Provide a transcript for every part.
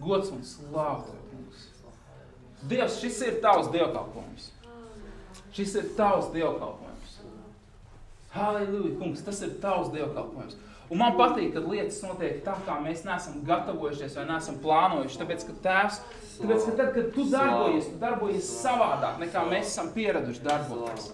Gods un slāva Tev, kungs. Dievs, šis ir Tavs dievkalpojums. Šis ir Tavs dievkalpojums. Halleluja, kungs, tas ir Tavs dievkalpojums. Un man patīk, kad lietas notiek tā, kā mēs neesam gatavojušies vai neesam plānojuši. Tāpēc, ka Tēvs, tāpēc, ka tad, kad Tu darbojies savādāk, nekā mēs esam pieraduši darboties.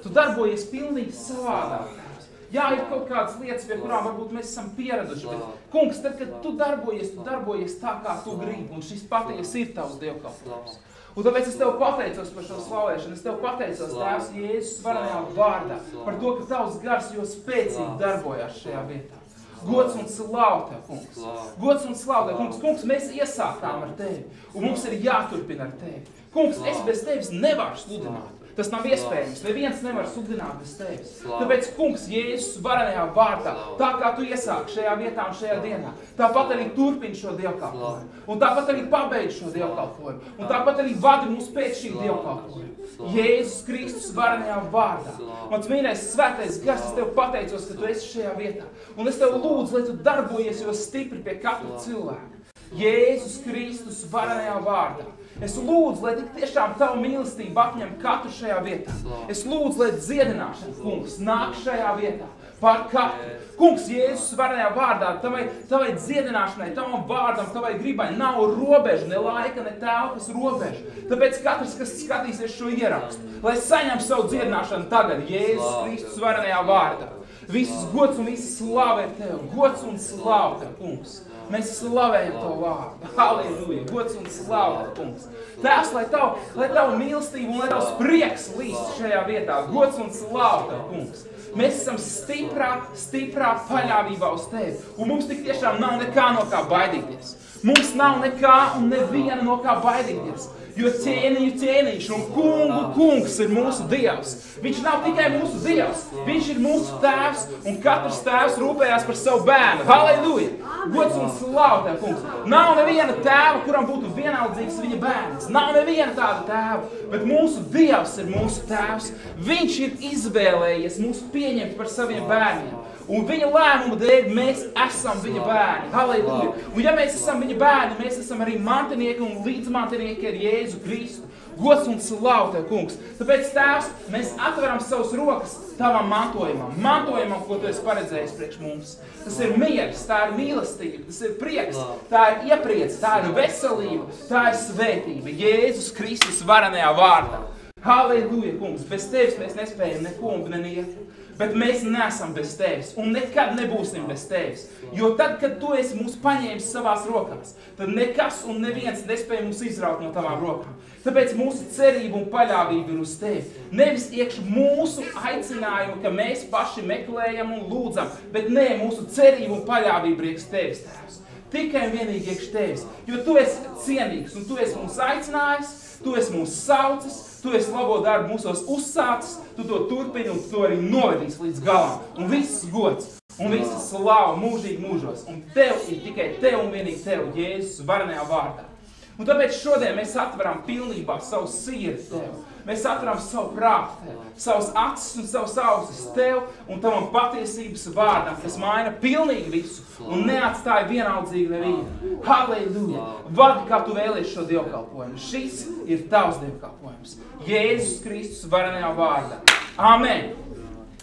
Tu darbojies pilnīgi savādāk, Tēvs. Jā, ir kaut kādas lietas, pie kurām varbūt mēs esam pieraduši, bet, kungs, tad, kad Tu darbojies tā, kā Tu gribi, un šis patiesi ir Tavs dievkalpojums. Un tāpēc es Tev pateicos par šo slavēšanu. Es Tev pateicos, Tēvs, Jēzus varenajā vārdā, par to, ka Tavs gars jo spēcīgi darbojās šajā vietā. Gods un slāva Tev, kungs. Gods un slāva Tev, kungs. Kungs, mēs iesākām ar Tevi, un mums ir jāturpina ar Tevi. Kungs, es bez Tevis nevaru sludināt. Tas nav iespējams. Neviens nevar sludināt bez Tevis. Tāpēc, kungs, Jēzus varenajā vārdā, tā kā Tu iesāki šajā vietā un šajā dienā, tāpat arī turpini šo dievkalpojumu. Un tāpat arī pabeidz šo dievkalpojumu. Un tāpat arī vadi mūs pēc šī dievkalpojuma. Jēzus Kristus varenajā vārdā. Mans mīļais svētais gars, es Tev pateicos, ka Tu esi šajā vietā. Un es Tev lūdzu, lai Tu darbojies jo stipri pie katra cilvēka. Jēzus Kristus varenajā vārdā. Es lūdzu, lai tik tiešām Tavu mīlestību apņem katru šajā vietā. Es lūdzu, lai dziedināšana, kungs, nāk šajā vietā par katru. Kungs, Jēzus varenajā vārdā, Tavai dziedināšanai, Tavam vārdam, Tavai gribai nav robežu, ne laika, ne telpas robežu. Tāpēc katrs, kas skatīsies šo ierakstu, lai saņem savu dziedināšanu tagad, Jēzus Kristus varenajā vārdā. Visas gods un visas slāva ir Tev. Gods un slāva Tev, kungs. Mēs slavējam Tavu vārdu. Halleluja. Gods un slāva Tev, kungs. Tēvs, lai Tavu mīlestību un lai Tavs prieks līst šajā vietā. Gods un slāva Tev, kungs. Mēs esam stiprā paļāvībā uz Tevi. Un mums tik tiešām nav nekā no kā baidīties. Mums nav nekā un neviena no kā baidīties. Jo ķēniņu ķēniņš un kungu kungs ir mūsu Dievs. Viņš nav tikai mūsu Dievs, viņš ir mūsu tēvs, un katrs tēvs rūpējās par savu bērnu. Halleluja! Gods un slāva Tev, kungs. Nav neviena tēva, kuram būtu vienaldzīgs viņa bērns. Nav neviena tāda tēva, bet mūsu Dievs ir mūsu tēvs. Viņš ir izvēlējies mūs pieņemt par saviem bērniem. Un viņa lēmuma dēļ mēs esam viņa bērni. Halleluja! Un ja mēs esam viņa bērni, mēs esam arī mantinieki un līdzmantinieki ar Jēzu Kristu. Gods un slāva Tev, kungs. Tāpēc, Tēvs, mēs atveram savus rokas Tavam mantojumam, ko Tu esi paredzējis priekš mums. Tas ir miers, tā ir mīlestība, tas ir prieks, tā ir iepriece, tā ir veselība, tā ir svētība. Jēzus Kristus varenajā vārdā. Halleluja, kungs. Bez Tevis mēs nespējam neko un nenieko. Bet mēs neesam bez Tevis un nekad nebūsim bez Tevis. Jo tad, kad Tu esi mūs paņēmis savās rokās, tad nekas un neviens nespēja mūs izraut no Tavām rokām. Tāpēc mūsu cerība un paļāvība ir uz Tevi. Nevis iekš mūsu aicinājumu, ka mēs paši meklējam un lūdzam, bet nē, mūsu cerība un paļāvība ir iekš Tevis, Tēvs. Tikai un vienīgi iekš Tevis, jo Tu esi cienīgs un Tu esi mūs aicinājis, Tu esi mūs saucis, Tu esi labo darbu mūsos uzsācis, Tu to turpini un Tu to arī novedīs līdz galam. Un viss gods un visa slāva mūžīgi mūžos. Un Tev ir tikai Tev un vienīgi Tev, Jēzus varenajā vārdā. Un tāpēc šodien mēs atveram pilnībā savu sirdi Tev. Mēs atveram savu prātu Tev, savus acis un savus ausis Tev un Tavam patiesības vārdam, kas maina pilnīgi visu un neatstāja vienaldzīgi nevienu. Halleluja! Vadi, kā Tu vēlies šo dievkalpojumu. Šis ir Tavs dievkalpojums. Jēzus Kristus varenajā vārdā. Amen!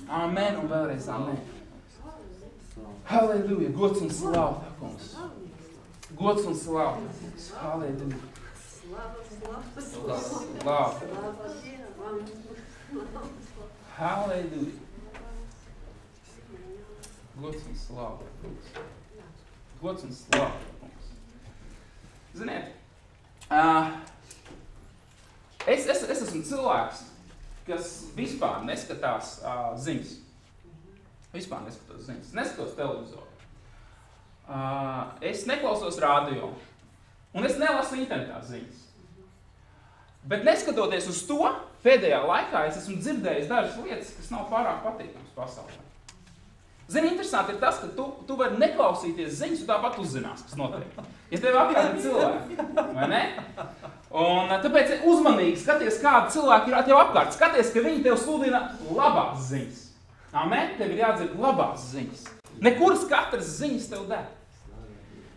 Amen un vēlreiz amen. Halleluja! Gods un slāva Tev, kungs. Gods un slāva Tev, kungs. Halleluja! Slāva. Halleluja! Gods un slāva Tev, kungs. Gods un slāva Tev, kungs. Ziniet, es esmu cilvēks, kas vispār neskatās ziņas. Vispār neskatos ziņas. Neskatos televizoru. Es neklausos radio. Un es nelasu internetā ziņas. Bet neskatoties uz to, pēdējā laikā es esmu dzirdējis dažas lietas, kas nav pārāk patīkams pasaulē. Zini, interesanti ir tas, ka tu vari neklausīties ziņas, un tāpat uzzinās, kas notiek. Ja tev apkārt ir cilvēki, vai ne? Un tāpēc uzmanīgi skaties, kādi cilvēki ir tev apkārt. Skaties, ka viņi tev sludina labās ziņas. Amen? Tev ir jādzird labās ziņas. Nekuras katras ziņas tev der.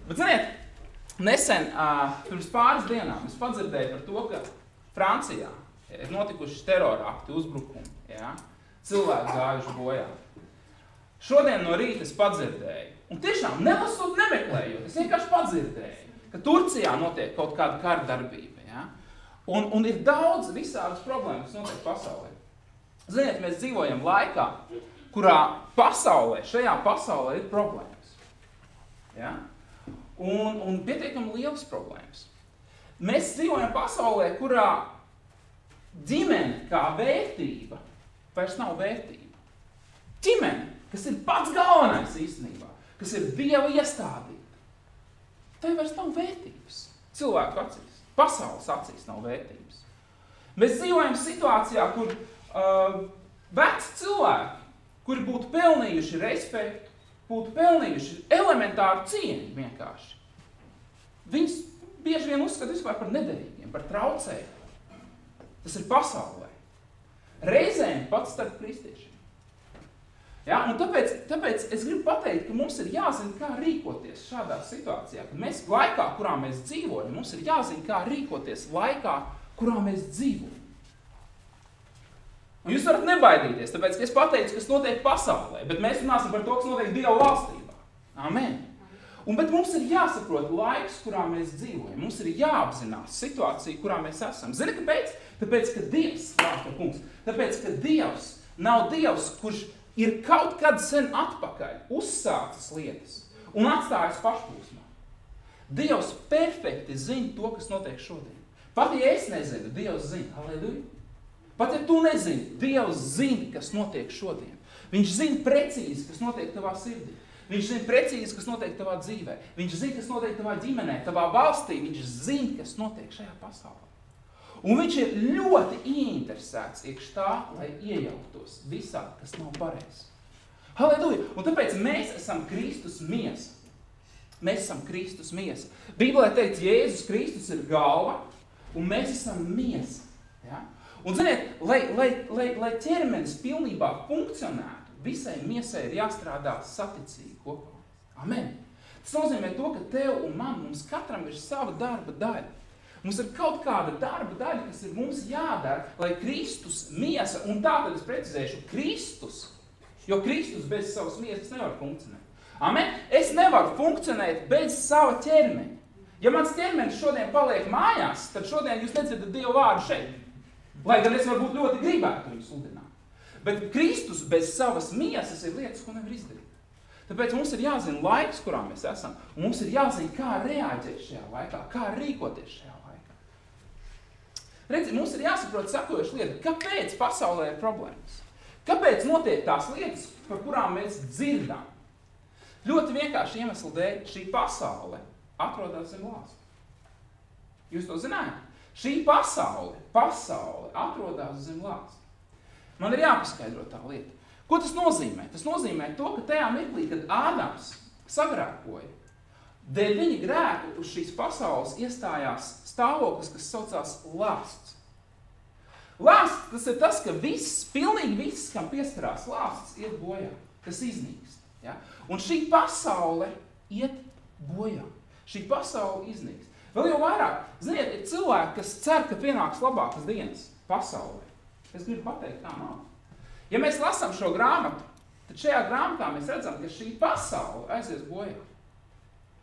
Bet ziniet, Nesen, pirms pāris dienām, es padzirdēju par to, ka Francijā ir notikuši terorakti, uzbrukumi, ja? Cilvēki gājuši bojā. Šodien no rīta es padzirdēju, un tiešām nelasot, nemeklējot, es vienkārši padzirdēju, ka Turcijā notiek kaut kāda kara darbība, ja? Un ir daudz visādas problēmas, kas notiek pasaulē. Ziniet, mēs dzīvojam laikā, kurā šajā pasaulē ir problēmas. Ja? Un pietiekami lielas problēmas. Mēs dzīvojam pasaulē, kurā ģimene kā vērtība vairs nav vērtība. Ģimene, kas ir pats galvenais īstenībā, kas ir Dieva iestādīta, tai vairs nav vērtības. Cilvēku acīs, pasaules acīs nav vērtības. Mēs dzīvojam situācijā, kur veci cilvēki, kuri būtu pelnījuši respektu, būtu pelnījuši elementāru cieņu vienkārši. Viņus bieži vien uzskata vispār par nederīgiem, par traucējiem. Tas ir pasaulē. Reizēm pats starp kristiešiem. Ja? Un tāpēc es gribu pateikt, ka mums ir jāzina, kā rīkoties šādā situācijā. Ka mēs laikā, kurā mēs dzīvojam, mums ir jāzina, kā rīkoties laikā, kurā mēs dzīvojam. Un jūs varat nebaidīties, tāpēc, ka es pateicu, kas notiek pasaulē, bet mēs runāsim par to, kas notiek Dieva valstībā. Amen. Bet mums ir jāsaprot laiks, kurā mēs dzīvojam. Mums ir jāapzinās situācija, kurā mēs esam. Zini, kāpēc? Tāpēc, ka Dievs, tāpēc, ka Dievs nav Dievs, kurš ir kaut kad sen atpakaļ uzsācis lietas un atstājis pašplūsmā. Dievs perfekti zina to, kas notiek šodien. Pat ja es nezinu, Dievs zina. Halleluja. Pat ja tu nezini, Dievs zina, kas notiek šodien. Viņš zina precīzi, kas notiek tavā sirdī. Viņš zina precīzi, kas notiek tavā dzīvē. Viņš zina, kas notiek tavā ģimenē, tavā valstī. Viņš zina, kas notiek šajā pasaulē. Un viņš ir ļoti ieinteresēts iekš tā, lai iejauktos visā, kas nav pareizi. Halleluja! Un tāpēc mēs esam Kristus miesa. Mēs esam Kristus miesa. Bībelē teikts, Jēzus Kristus ir galva, un mēs esam miesa. Ja? Un, ziniet, lai ķermenis pilnībā funkcionētu, visai miesai ir jāstrādā saticīgi kopā. Amen. Tas nozīmē to, ka tev un mums katram ir sava darba daļa. Mums ir kaut kāda darba daļa, kas ir mums jādara, lai Kristus miesa, un tātad es precizēšu, Kristus, jo Kristus bez savas miesas nevar funkcionēt. Amen. Es nevaru funkcionēt bez sava ķermeņa. Ja mans ķermenis šodien paliek mājās, tad šodien jūs nedzirdat Dievu vārdu šeit. Lai gan es varbūt ļoti gribētu viņu sludināt. Bet Kristus bez savas miesas ir lietas, ko nevar izdarīt. Tāpēc mums ir jāzina laiks, kurā mēs esam. Un mums ir jāzina, kā reaģēt šajā laikā, kā rīkoties šajā laikā. Redzi, mums ir jāsaprot sakojuši lieta, kāpēc pasaulē ir problēmas. Kāpēc notiek tās lietas, par kurām mēs dzirdam? Ļoti vienkārši iemeslu dēļ šī pasaule atrodas zem lāsta. Jūs to zinājāt? Šī pasaule atrodas zem lāsta. Man ir jāpaskaidro tā lieta. Ko tas nozīmē? Tas nozīmē to, ka tajā mirklī, kad Ādams sagrēkoja, dēļ viņa grēku uz šīs pasaules iestājās stāvoklis, kas saucās lāsts. Lāsts, tas ir tas, ka pilnīgi viss, kam pieskarās lāsts, iet bojā. Tas iznīkst. Ja? Un šī pasaule iet bojā. Šī pasaule iznīkst. Vēl jau vairāk, ziniet, ir cilvēki, kas cer, ka pienāks labākas dienas pasaulē. Es gribu pateikt, kā nav. Ja mēs lasām šo grāmatu, tad šajā grāmatā mēs redzam, ka šī pasaule aizies bojā.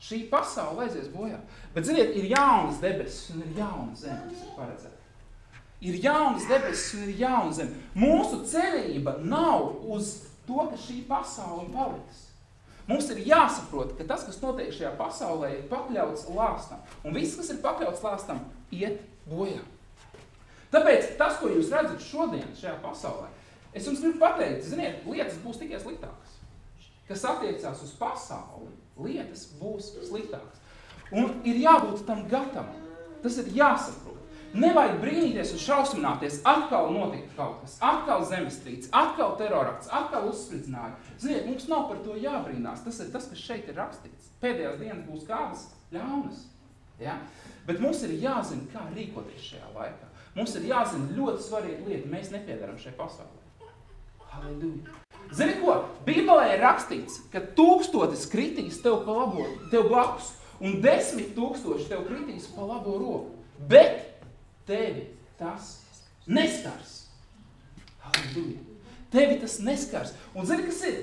Šī pasaule aizies bojā. Bet, ziniet, ir jaunas debesis un ir jauna zeme, kas ir paredzēta. Ir jaunas debesis un ir jauna zeme. Mūsu cerība nav uz to, ka šī pasaule paliks. Mums ir jāsaprot, ka tas, kas notiek šajā pasaulē, ir pakļauts lāstam. Un viss, kas ir pakļauts lāstam, iet bojā. Tāpēc tas, ko jūs redzat šodien šajā pasaulē, es jums gribu pateikt, ziniet, lietas būs tikai sliktākas. Kas attiecās uz pasauli, lietas būs sliktākas. Un ir jābūt tam gatavam. Tas ir jāsaprot. Nevajag brīnīties un šausmināties, atkal notika kaut kas, atkal zemestrīce, atkal terorakts, atkal uzspridzināja. Ziniet, mums nav par to jābrīnās. Tas ir tas, kas šeit ir rakstīts. Pēdējās dienas būs kādas ļaunas. Ja? Bet mums ir jāzina, kā rīkoties šajā laikā. Mums ir jāzina ļoti svarīga lieta. Mēs nepiedaram šai pasaulē. Halleluja. Zini ko? Bībelē ir rakstīts, ka 1000 kritīs tev blakus. un 10,000 tev kritīs pa labo roku, bet tevi tas neskars. Halleluja. Tevi tas neskars. Un zini, kas ir?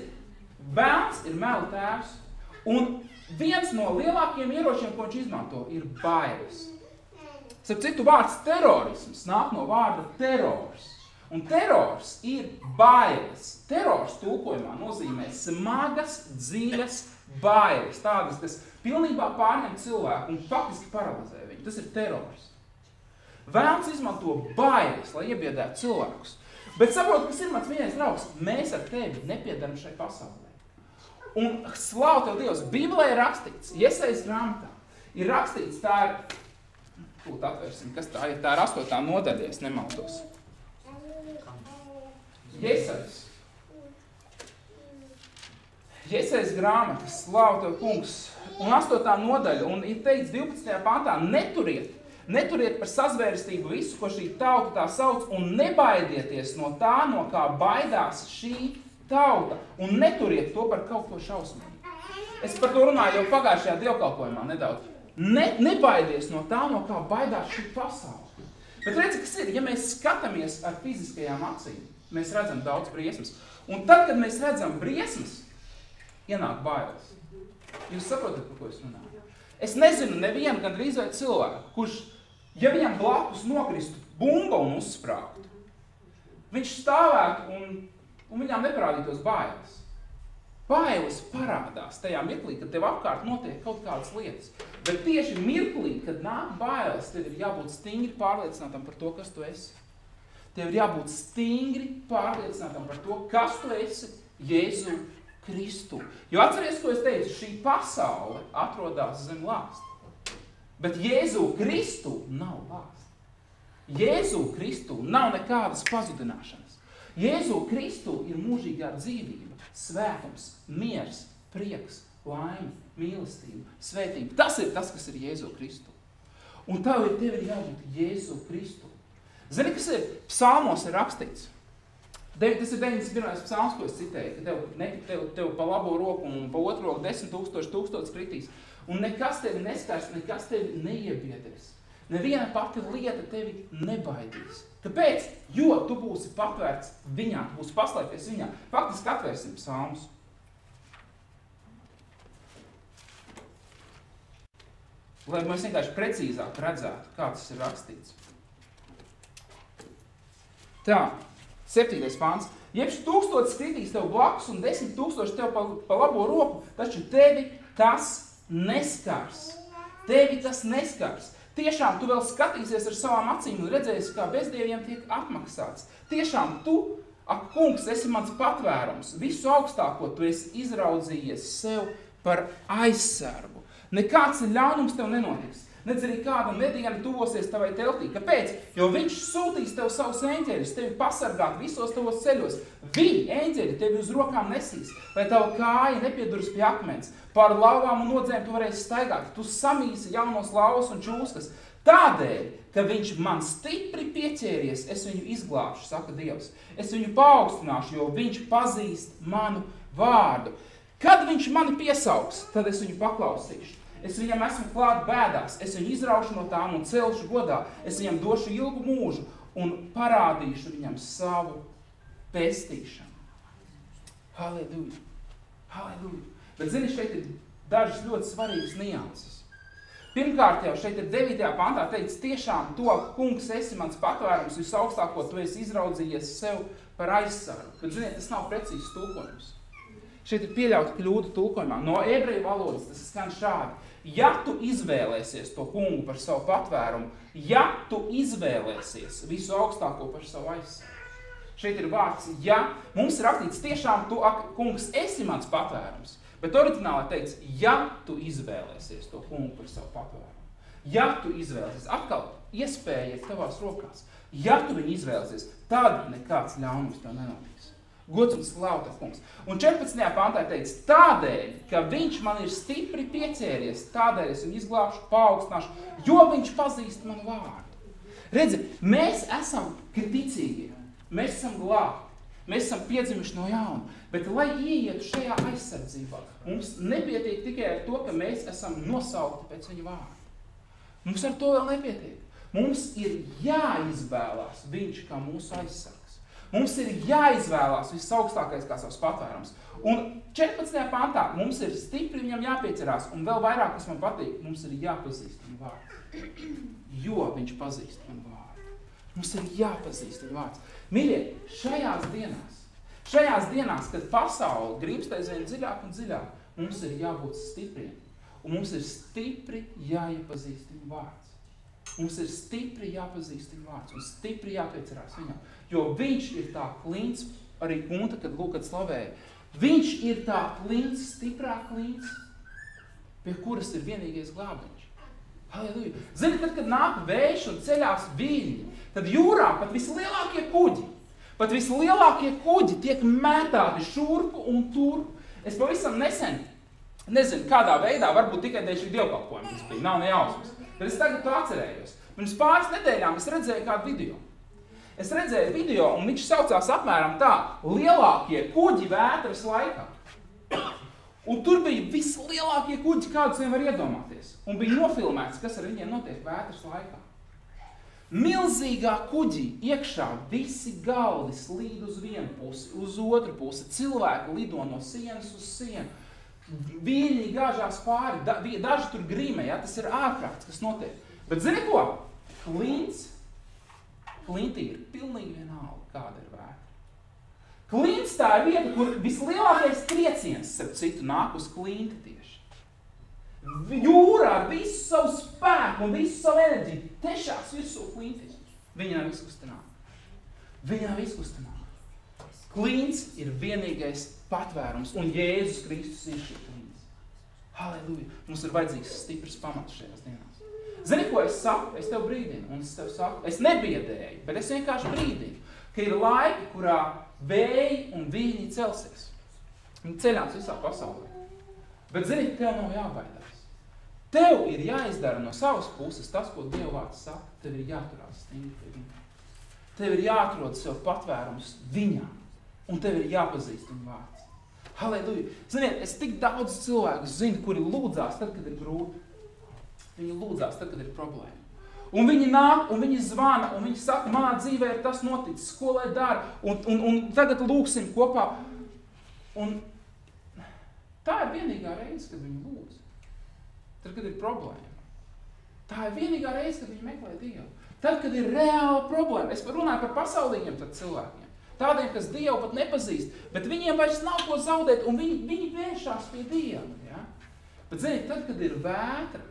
Velns ir melu tēvs, un viens no lielākiem ieročiem, ko viņš izmanto, ir bailes. Starp citu, vārds terorisms nāk no vārda terors. Un terors ir bailes. Terors tulkojumā nozīmē smagas, dziļas bailes. Tādas, kas pilnībā pārņem cilvēku un faktiski paralizē viņu. Tas ir terors. Velns izmanto bailes, lai iebiedētu cilvēkus. Bet saprot, kas ir mans vienais draugs? Mēs ar tevi nepiedaram šai pasaulē. Un slavu tev Dievs, Bībelē ir rakstīts, Jesajas grāmatā, ir rakstīts, tā ir, atvērsim, kas tā ir? Tā ir 8. nodaļa, ja es nemaldos. Jesajas grāmata, slavu tev, kungs, un 8. nodaļa, un ir teikts 12. pantā, neturiet par sazvērstību visu, ko šī tauta tā sauc, un nebaidieties no tā, no kā baidās šī tauta, un neturiet to par kaut ko šausmīgu. Es par to runāju jau pagājušajā dievkalpojumā nedaudz. Nebaidies no tā, no kā baidās šī pasaule. Bet redzi, kas ir, ja mēs skatāmies ar fiziskajām acīm, mēs redzam daudz briesmas. Un tad, kad mēs redzam briesmas, ienāk bailes. Jūs saprotat, par ko es runāju? Es nezinu nevienu gandrīz vai cilvēku, kurš, ja viņam blakus nokristu bumba un uzsprāgtu, viņš stāvētu un viņām neparādītos bailes. Bailes parādās tajā mirklī, kad tev apkārt notiek kaut kādas lietas. Bet tieši mirklī, kad nāk bailes, tev ir jābūt stingri pārliecinātam par to, kas tu esi. Tev ir jābūt stingri pārliecinātam par to, kas tu esi Jēzu Kristu. Jo atceries, ko es teicu, šī pasaule atrodas zem lāsta. Bet Jēzu Kristu nav lāsta. Jēzu Kristu nav nekādas pazudināšanas. Jēzu Kristu ir mūžīgā dzīvība, svētums, miers, prieks, laime, mīlestība, svētība. Tas ir tas, kas ir Jēzu Kristu. Un tev ir jābūt Jēzu Kristu. Zini, kas ir? Psalmos ir rakstīts. Tas ir 91. psalms, ko es citēju, ka tev pa labo roku un pa otro roku 10,000 kritīs. Un nekas tevi neskars, nekas tevi neiebiedēs. Neviena pati lieta tevi nebaidīs. Kāpēc? Jo tu būsi patvērts viņā, tu būsi paslēpies viņā. Faktiski atvērsim psalmus. Lai mēs vienkārši precīzāk redzētu, kā tas ir rakstīts. Tā, 7. pāns. Jebš 1000 skritīs tev blakus un 10,000 tev pa labo roku, taču tevi tas neskars. Tevi tas neskars. Tiešām tu vēl skatīsies ar savām acīm un redzēsi, kā bezdieviem tiek atmaksāts. Tiešām tu, ak, kungs, esi mans patvērums. Visu augstāko tu esi izraudzījies sev par aizsargu. Nekāds ļaunums tev nenotiks. Nedz arī kāda nediena tuvosies tavai teltī. Kāpēc? Jo viņš sūtīs tev savus eņģeļus, tevi pasargāt visos tavos ceļos. Viņi, eņģeļi, tevi uz rokām nesīs, lai tava kāja nepieduras pie akmens. Pār lauvām un nodzēm tu varēsi staigāt. Tu samīsi jaunos lauvas un čūskas. Tādēļ, ka viņš man stipri pieķēries, es viņu izglābšu, saka Dievs. Es viņu paaugstināšu, jo viņš pazīst manu vārdu. Kad viņš mani piesauks, tad es viņu paklausīšu. Es viņam esmu klāt bēdās, es viņu izraušu no tām un celšu godā. Es viņam došu ilgu mūžu un parādīšu viņam savu pestīšanu. Halleluja! Halleluja! Bet zini, šeit ir dažas ļoti svarīgas nianses. Pirmkārt jau šeit ir 9. pantā teikts, tiešām to, kungs, esi mans patvērums, visaugstāko tu esi izraudzījies sev par aizsargu. Bet ziniet, tas nav precīzs tulkojums. Šeit ir pieļauta kļūda tulkojumā. No ebreju valodas tas skan šādi. Ja tu izvēlēsies to kungu par savu patvērumu, ja tu izvēlēsies visu augstāko par savu aizsargu. Šeit ir vārds, ja. Mums ir rakstīts, tiešām tu, kungs, esi mans patvērums. Bet oriģināli teikts, ja tu izvēlēsies to kungu par savu patvērumu. Ja tu izvēlēsies, atkal iespēja ir tavās rokās. Ja tu viņu izvēlēsies, tad nekāds ļaunums tev nenotiks. Gods un slavu tev, kungs. Un 14. pantā teikts, tādēļ, ka viņš man ir stipri piecēries, tādēļ es viņu izglābšu, paaugstināšu, jo viņš pazīst manu vārdu. Redzi, mēs esam ticīgie, mēs esam glābti. Mēs esam piedzimuši no jauna. Bet, lai ieietu šajā aizsardzībā, mums nepietiek tikai ar to, ka mēs esam nosaukti pēc viņa vārda. Mums ar to vēl nepietiek. Mums ir jāizvēlās viņš kā mūsu aizsargs. Mums ir jāizvēlās visaugstākais kā savs patvērums. Un 14. pantā mums ir stipri viņam jāpiecerās, un vēl vairāk, kas man patīk, mums ir jāpazīst viņa vārds. Jo viņš pazīst viņa vārdu. Mums ir jāpazīst viņa vārds. Mīļie, šajās dienās, kad pasaule gribst aizvien dziļāk un dziļāk, mums ir jābūt stipriem. Un mums ir stipri jāiepazīst viņa vārds. Mums ir stipri jāpazīst viņa vārds un stipri jāpiecerās viņam. Jo viņš ir tā klints, arī Gunta, kad Lūkad slavēja, viņš ir tā klints, stiprā klints, pie kuras ir vienīgais glābiņš. Halleluja! Zini, tad, kad nāk vējš un ceļās viļņi, tad jūrā pat vislielākie kuģi tiek mētāti šurpu un turpu. Es pavisam nesen, nezinu, kādā veidā, varbūt tikai dēļ šī dievkalpojuma tas bija, nav ne jausmas. Bet es tagad to atcerējos. Pirms pāris nedēļām es redzēju kādu video. Es redzēju video, un viņš saucās apmēram tā: lielākie kuģi vētras laikā. Un tur bija vislielākie kuģi, kādus vien var iedomāties. Un bija nofilmēts, kas ar viņiem notiek vētras laikā. Milzīgā kuģī iekšā visi galdi slīd uz vienu pusi, uz otru pusi. Cilvēki lido no sienas uz sienu. Viļņi gāžās pāri, daži tur grīmē, ja? Tas ir ārprāts, kas notiek. Bet zini ko? Klintī ir pilnīgi vienalga, kāda ir vētra. Klints tā ir vieta, kur vislielākais trieciens, starp citu, nāk uz klinti tieši. Jūrā ar visu savu spēku un visu savu enerģiju tešās virsū klintī. Viņa nav izkustināt. Klints ir vienīgais patvērums, un Jēzus Kristus ir šī klints. Halleluja! Mums ir vajadzīgs stiprs pamats šajās dienās. Zini, ko es saku? Es tev brīdinu, un es tev saku, es nebiedēju, bet es vienkārši brīdinu, ka ir laiki, kurā vēji un viļņi celsies. Viņi ceļās visā pasaulē. Bet zini, tev nav jābaidās. Tev ir jāizdara no savas puses tas, ko Dieva vārds saka. Tev ir jāturās stingri pie viņa. Tev ir jāatrod sev patvērums viņā. Un tev ir jāpazīst viņa vārds. Halleluja! Ziniet, es tik daudz cilvēku zinu, kuri lūdzās tad, kad ir grūti. Viņi lūdzās tad, kad ir problēma. Un viņi nāk, un viņi zvana, un viņi saka, manā dzīvē ir tas noticis, ko lai dara, un tagad lūksim kopā. Un tā ir vienīgā reize, kad viņi lūdz. Tad, kad ir problēma. Tā ir vienīgā reize, kad viņi meklē Dievu. Tad, kad ir reāla problēma. Es runāju par pasaulīgiem tad cilvēkiem. Tādiem, kas Dievu pat nepazīst, bet viņiem vairs nav ko zaudēt, un viņi vēršās pie Dieva. Ja? Bet zini, tad, kad ir vētra,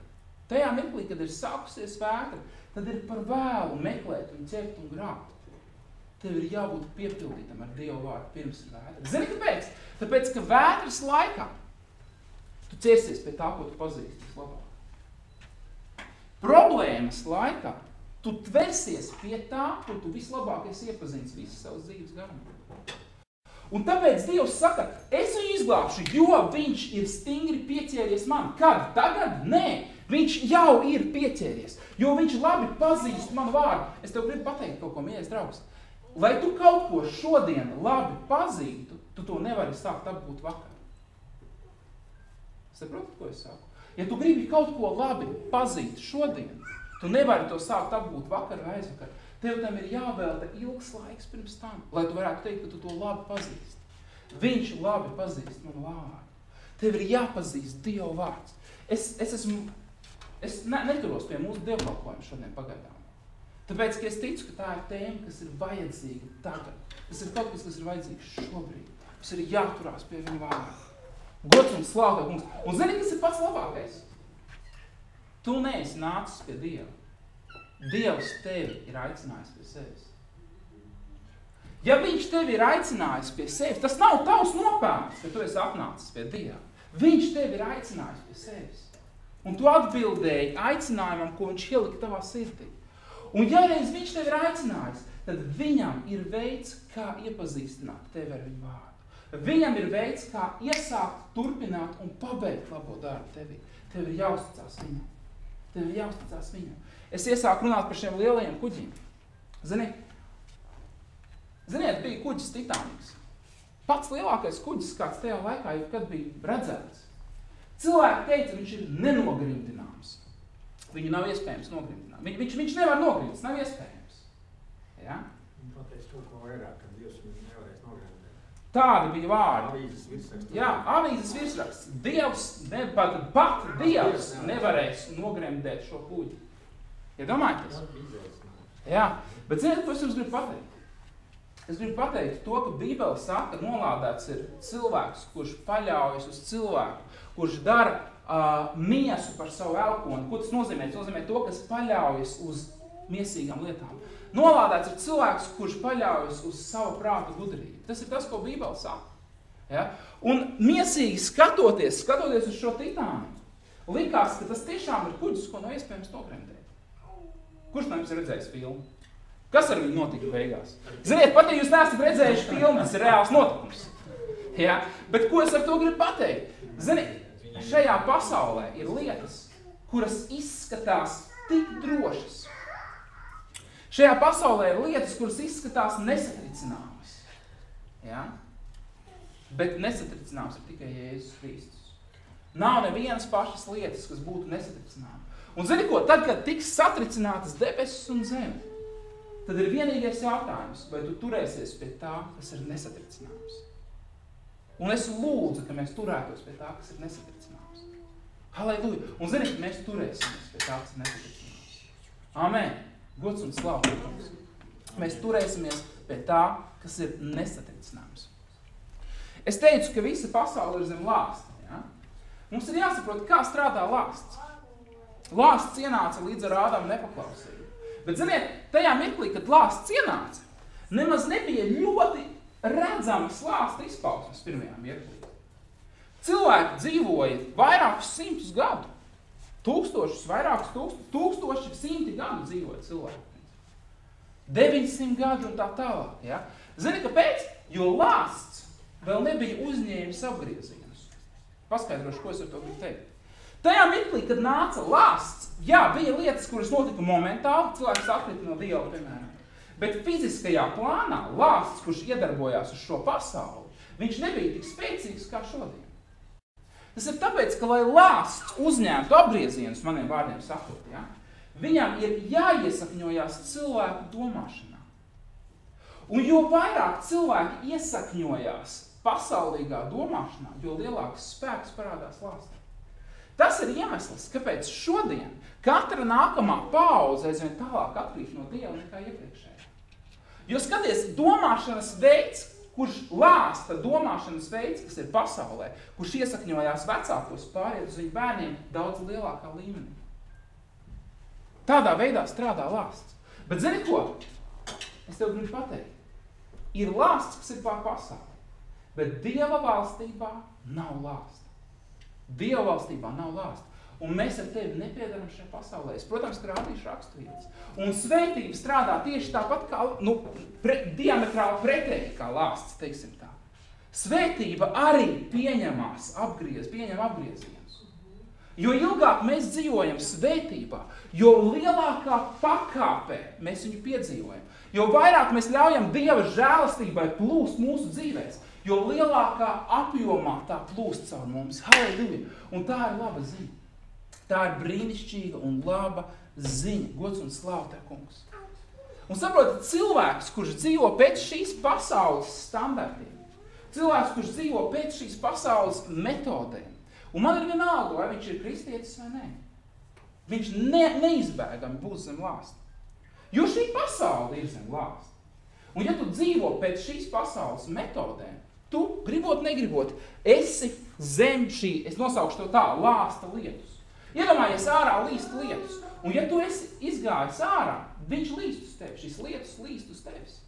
tajā mirklī, kad ir sākusies vētra, tad ir par vēlu meklēt un ķert un grābt. Tev ir jābūt piepildītam ar Dievu vārdu pirms vētra. Zini, kāpēc? Tāpēc, ka vētras laikā tu ķersies pie tā, ko tu pazīsti vislabāk. Problēmas laikā tu tversies pie tā, ko tu vislabāk esi iepazīts visas savas dzīves garumā. Un tāpēc Dievs saka, es viņu izglābšu, jo viņš ir stingri pieķēries man. Kad? Tagad? Nē. Viņš jau ir pieķēries, jo viņš labi pazīst manu vārdu. Es tev gribu pateikt kaut ko, mīļais draugs. Lai tu kaut ko šodien labi pazītu, tu to nevari sākt apgūt vakar. Saprotat, ko es saku? Ja tu gribi kaut ko labi pazīt šodien, tu nevari to sākt apgūt vakar vai aizvakar. Tev tam ir jāvelta ilgs laiks pirms tam, lai tu varētu teikt, ka tu to labi pazīsti. Viņš labi pazīst manu vārdu. Tev ir jāpazīst Dieva vārds. Es neturos pie mūsu dievkalpojuma šodien pagaidām. Tāpēc, ka es ticu, ka tā ir tēma, kas ir vajadzīga tagad. Tas ir kaut kas ir vajadzīgs šobrīd. Mums ir jāturās pie viņa vārda. Gods un slāvā, kungs. Un zini, kas ir pats labākais? Tu neesi nācis pie Dieva. Dievs tevi ir aicinājis pie sevis. Ja viņš tevi ir aicinājis pie sevis, tas nav tavs nopelns, ka tu esi atnācis pie Dieva. Viņš tevi ir aicinājis pie sevis. Un tu atbildēji aicinājumam, ko viņš ielika tavā sirdī. Un ja reiz viņš tevi ir aicinājis, tad viņam ir veids, kā iepazīstināt tevi ar viņu vārdu. Viņam ir veids, kā iesākt, turpināt un pabeigt labo darbu tevi. Tev ir jāuzticās viņam. Es iesāku runāt par šiem lielajiem kuģiem. Zini, Ziniet, bija kuģis Titaniks. Pats lielākais kuģis, kāds tajā laikā, kad bija redzēts. Cilvēki teica, viņš ir nenogrimdināms. Viņu nav iespējams nogrimdināt. Viņš nevar nogrimdināt, nav iespējams. Ja? Pateic to, ko vairāk, kad Dievs viņu nevarēs nogrimdināt. Tādi bija vārdi. Avīzes virsraksts. Jā, avīzes virsraksts. Pat Dievs nevarēs nogremdēt šo kuģi. Iedomājieties? Jā, bet ziniet, ko es jums gribu pateikt? Es gribu pateikt to, ka Bībele saka, nolādēts ir cilvēks, kurš paļaujas uz cilvēku, kurš dara miesu par savu elponi. Ko tas nozīmē? Tas nozīmē to, kas paļaujas uz miesīgām lietām. Nolādēts ir cilvēks, kurš paļaujas uz savu prātu gudrību. Tas ir tas, ko Bībele saka. Ja? Un miesīgi skatoties uz šo Titaniku, likās, ka tas tiešām ir kuģis, ko nav iespējams nogremdēt. Kurš no jums ir redzējis filmu? Kas ar viņu notika beigās? Ziniet, pat ja jūs neesat redzējuši filmu, tas ir reāls notikums. Ja? Bet ko es ar to gribu pateikt? Ziniet, šajā pasaulē ir lietas, kuras izskatās tik drošas. Šajā pasaulē ir lietas, kuras izskatās nesatricināmas. Ja? Bet nesatricināms ir tikai Jēzus Kristus. Nav nevienas pašas lietas, kas būtu nesatricināmas. Un zini ko, tad, kad tiks satricinātas debesis un zeme, tad ir vienīgais jautājums, vai tu turēsies pie tā, kas ir nesatricināms. Un es lūdzu, ka mēs turētos pie tā, kas ir nesatricināms. Halleluja! Un zini, ka mēs turēsimies pie tā, kas ir nesatricināms. Amen! Gods un slavu! Mēs turēsimies pie tā, kas ir nesatricināms. Es teicu, ka visa pasaule ir zem lāsta. Ja? Mums ir jāsaprot, kā strādā lāsts. Lāsts ienāca līdz ar Ādamu nepaklausību. Bet, ziniet, tajā mirklī, kad lāsts ienāca, nemaz nebija ļoti redzamas lāsta izpausmes pirmajā mirklī. Cilvēki dzīvoja vairākus simtus gadu. Tūkstoši simti gadu dzīvoja cilvēki. 900 gadu un tā tālāk. Ja? Zini, kāpēc? Jo lāsts vēl nebija uzņēmis apgriezienus. Paskaidrošu, ko es ar to gribu teikt. Tajā mirklī, kad nāca lāsts, jā, bija lietas, kuras notika momentāli, cilvēks atkrita no Dieva, piemēram. Bet fiziskajā plānā lāsts, kurš iedarbojās uz šo pasauli, viņš nebija tik spēcīgs kā šodien. Tas ir tāpēc, ka, lai lāsts uzņemtu apgriezienus, maniem vārdiem sakot, ja, viņam ir jāiesakņojās cilvēku domāšanā. Un jo vairāk cilvēki iesakņojās pasaulīgā domāšanā, jo lielāks spēks parādās lāstā. Tas ir iemesls, kāpēc šodien katra nākamā paudze aizvien tālāk atkrīt no Dieva nekā iepriekšējā. Jo skaties, domāšanas veids, kurš lāsta domāšanas veids, kas ir pasaulē, kurš iesakņojās vecākos pāriet uz viņu bērniem daudz lielākā līmenī. Tādā veidā strādā lāsts. Bet zini ko? Es tev gribu pateikt. Ir lāsts, kas ir pār pasauli, bet Dieva valstībā nav lāsta. Dieva valstībā nav lāsta. Un mēs ar tevi nepiedaram šajā pasaulē. Es, protams, rādīšu raksturvietas. Un svētība strādā tieši tāpat kā, diametrāli pretēji kā lāsts, teiksim tā. Svētība arī pieņem apgriezienus. Jo ilgāk mēs dzīvojam svētībā, jo lielākā pakāpē mēs viņu piedzīvojam. Jo vairāk mēs ļaujam Dieva žēlastībai plūst mūsu dzīvēs, jo lielākā apjomā tā plūst caur mums. Halleluja! Un tā ir laba ziņa. Tā ir brīnišķīga un laba ziņa. Gods un slāva tev, kungs. Un saprotat, cilvēks, kurš dzīvo pēc šīs pasaules standartiem, cilvēks, kurš dzīvo pēc šīs pasaules metodēm, un man ir vienalga, vai viņš ir kristietis vai nē, viņš neizbēgami būs zem lāsta. Jo šī pasaule ir zem lāsta. Un ja tu dzīvo pēc šīs pasaules metodēm, tu, gribot, negribot, esi zem šī, es nosaukšu to tā, lāsta lietus. Iedomājies ārā līst lietus, un ja tu esi izgājis ārā, viņš līst uz tevi, šīs lietus līst uz tevis.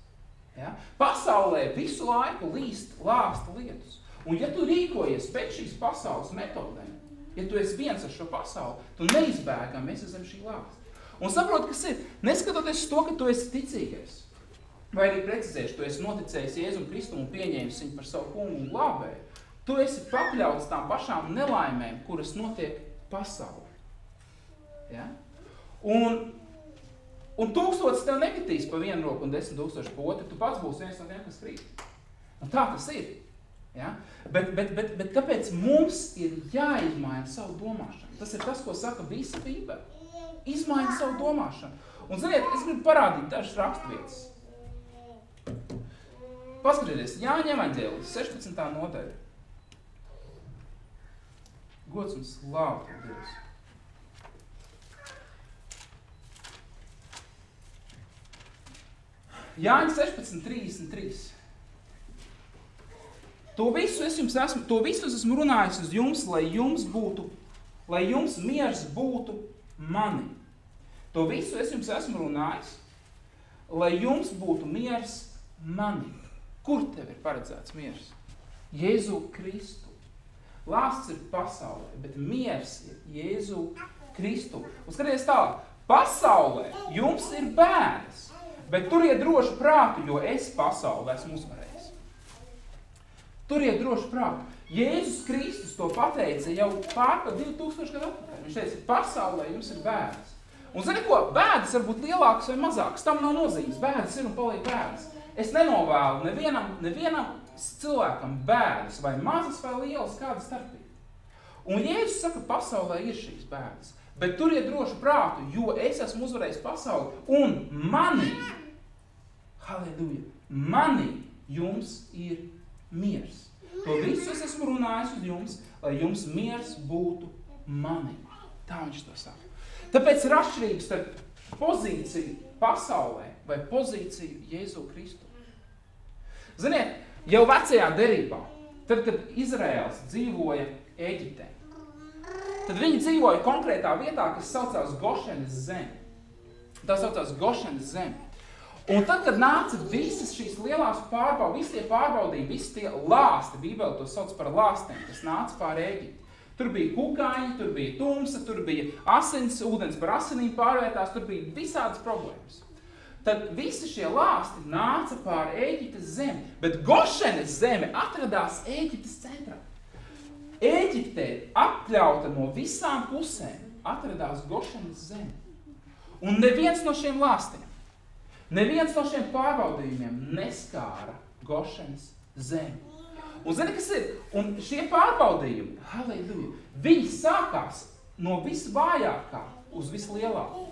Ja? Pasaulē visu laiku līst lāsta lietus. Un ja tu rīkojies pēc šīs pasaules metodēm, ja tu esi viens ar šo pasauli, tu neizbēgami esi zem šī lāsta. Un saprot, kas ir, neskatoties to, ka tu esi ticīgais, vai arī precizēšu, tu esi noticējis Jēzum Kristu un pieņēmis viņu par savu kungu un glābēju, tu esi pakļauts tām pašām nelaimēm, kuras notiek pasaulē. Ja? Un 1000 tev nekritīs pa vienu roku un 10 000 pa otru, tu pats būsi viens no tiem, kas krīt. Un tā tas ir. Ja? Bet kāpēc mums ir jāizmaina savu domāšanu? Tas ir tas, ko saka visa Bībele. Izmaina savu domāšanu. Un, ziniet, es gribu parādīt dažas raksturvietas. Paskatieties, Jāņa evaņģēlis, 16. nodaļa. Gods un slāva tev, Dievs. Jāņa 16:33. To visu es esmu runājis uz jums, lai jums miers būtu mani. To visu es jums esmu runājis, lai jums būtu miers mani. Kur tev ir paredzēts miers? Jēzu Kristu. Lāsts ir pasaulē, bet miers ir Jēzu Kristu. Un skaties tālāk, pasaulē jums ir bēdas, bet turiet drošu prātu, jo es pasauli esmu uzvarējis. Turiet drošu prātu. Jēzus Kristus to pateica jau pārpa 2000 gadu atpakaļ. Viņš teica, pasaulē jums ir bēdas. Un zini ko, bēdas var būt lielākas vai mazākas, tam nav nozīmes. Bēdas ir un paliek bēdas. Es nenovēlu nevienam cilvēkam bēdas, vai mazas vai lielas, kāda starpība. Un Jēzus saka, pasaulē ir šīs bēdas. Bet turiet drošu prātu, jo es esmu uzvarējis pasauli, un manī, halleluja, manī jums ir miers. To visu es esmu runājis uz jums, lai jums miers būtu manī. Tā viņš to saka. Tāpēc ir atšķirības starp pozīciju pasaulē vai pozīciju Jēzu Kristu. Ziniet, jau vecajā derībā, tad, kad Izraēls dzīvoja Ēģiptē, tad viņi dzīvoja konkrētā vietā, kas saucās Gošenes zeme. Tā saucās Gošenes zeme. Un tad, kad nāca visas šīs lielās visi tie pārbaudījumi, visi tie lāsti, Bībele to sauc par lāstiem, kas nāca pār Ēģipti. Tur bija kukaiņi, tur bija tumsa, tur bija asins, ūdens par asinīm pārvērtās, tur bija visādas problēmas. Tad visi šie lāsti nāca pār Ēģiptes zemi, bet Gošenes zeme atradās Ēģiptes centrā. Ēģiptē apļauta no visām pusēm atradās Gošenes zeme. Un neviens no šiem lāstiem, neviens no šiem pārbaudījumiem neskāra Gošenes zemi. Un zini, kas ir? Un šie pārbaudījumi, halleluja, viņi sākās no visvājākā uz vislielākā.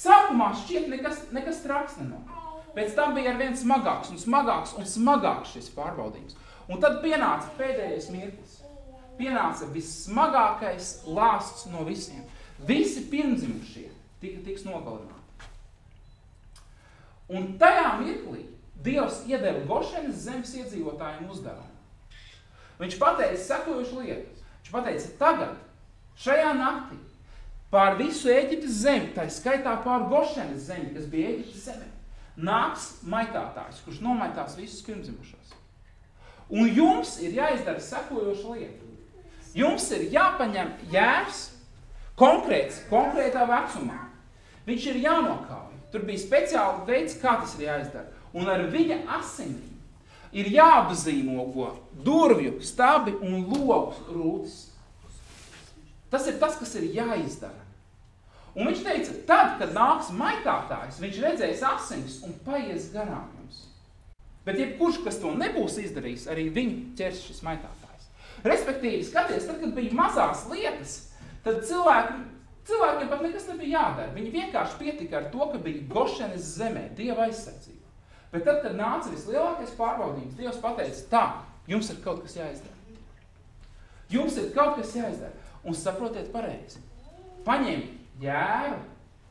Sākumā šķiet nekas traks nenāk. Pēc tam bija arvien smagāks un smagāks šis pārbaudījums. Un tad pienāca pēdējais mirklis. Pienāca vissmagākais lāsts no visiem. Visi pirmdzimušie tiks nogalināti. Un tajā mirklī Dievs iedeva Gošenes zemes iedzīvotājiem uzdevumu. Viņš pateica sekojušu lietu. Viņš pateica, tagad, šajā naktī, pār visu Ēģiptes zemi, tā skaitā pār Gošenes zemi, kas bija Ēģiptes zeme, nāks maitātājs, kurš nomaitās visus pirmdzimušos. Un jums ir jāizdara sekojoša lieta. Jums ir jāpaņem jērs konkrētā vecumā. Viņš ir jānokauj. Tur bija speciāli veids, kā tas ir jāizdara. Un ar viņa asinīm ir jāapzīmogo durvju, stabi un logus rūtis. Tas ir tas, kas ir jāizdara. Un viņš teica, tad, kad nāks maitātājs, viņš redzēs asinis un paies garām jums. Bet jebkurš, kas to nebūs izdarījis, arī viņu ķers šis maitātājs. Respektīvi, skaties, tad, kad bija mazās lietas, tad cilvēkiem pat nekas nebija jādara. Viņi vienkārši pietika ar to, ka bija Gošenes zemē, Dieva aizsardzība. Bet tad, kad nāca vislielākais pārbaudījums, Dievs pateica, tā, jums ir kaut kas jāizdara. Jums ir kaut kas jāizdara. Un saprotiet pareizi. Paņem jēru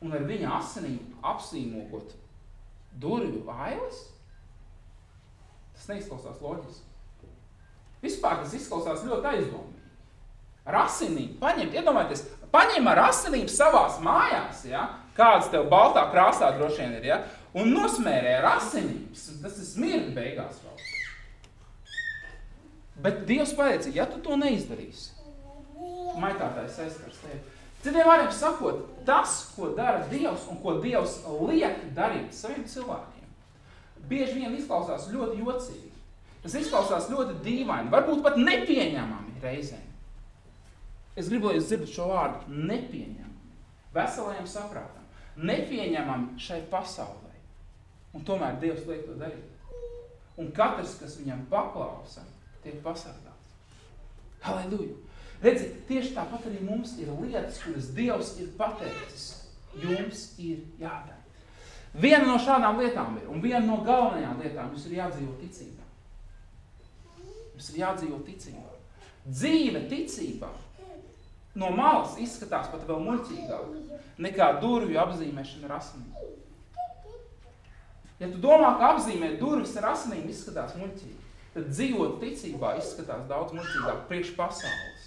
un ar viņa asinīm apsīmogot durvju ailes. Tas neizklausās loģiski. Vispār tas izklausās ļoti aizdomīgi. Ar asinīm iedomājieties, paņem ar asinīm savās mājās, ja? Kāds tev baltā krāsā droši vien ir, ja? Un nosmērē ar asinīm. Tas ir smirdi beigās vēl. Bet Dievs pateica, ja tu to neizdarīsi, maitātājs aizskars tevi. Citiem vārdiem sakot, tas, ko dara Dievs un ko Dievs liek darīt saviem cilvēkiem, bieži vien izklausās ļoti jocīgi. Tas izklausās ļoti dīvaini, varbūt pat nepieņemami reizēm. Es gribu, lai jūs dzirdat šo vārdu nepieņemami, veselajam saprātam. nepieņemami šai pasaulē. Un tomēr Dievs liek to darīt. Un katrs, kas viņam paklausa, tiek pasargāts. Halleluja! Redzi, tieši tāpat arī mums ir lietas, kuras Dievs ir pateicis. Jums ir jādara. Viena no šādām lietām ir, un viena no galvenajām lietām, jums ir jādzīvo ticībā. Jums ir jādzīvo ticībā. Dzīve ticībā no malas izskatās pat vēl muļķīgāk nekā durvju apzīmēšana ar asinīm. Ja tu domā, ka apzīmēt durvis ar asinīm izskatās muļķīgi, tad dzīvot ticībā izskatās daudz muļķīgāk priekš pasaules.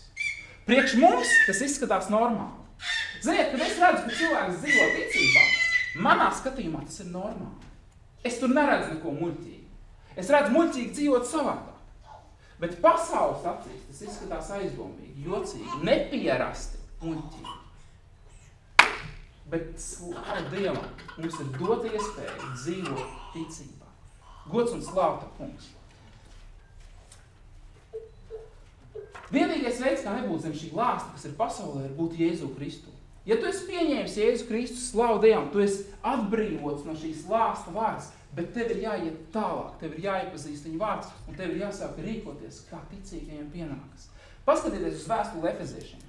Priekš mums tas izskatās normāli. Ziniet, kad es redzu, ka cilvēks dzīvo ticībā, manā skatījumā tas ir normāli. Es tur neredzu neko muļķīgi. Es redzu muļķīgi dzīvot savādā. Bet pasaules acīs tas izskatās aizdombīgi, jocīgi, nepierasti, muļķīgi. Bet slāva Dievam, mums ir dota iespēja dzīvot ticībā. Gods un slāva tā kungs. Vienīgais veids, kā nebūt zem šī lāsta, kas ir pasaulē, ir būt Jēzu Kristu. Ja tu esi pieņēmis Jēzu Kristu, slāva Dievam, tu esi atbrīvots no šīs lāsta vārds, bet tev ir jāiet tālāk, tev ir jāiepazīst viņa vārds, un tev ir jāsāk rīkoties, kā ticīgajiem pienākas. Paskatieties uz vēstuli Efeziešiem.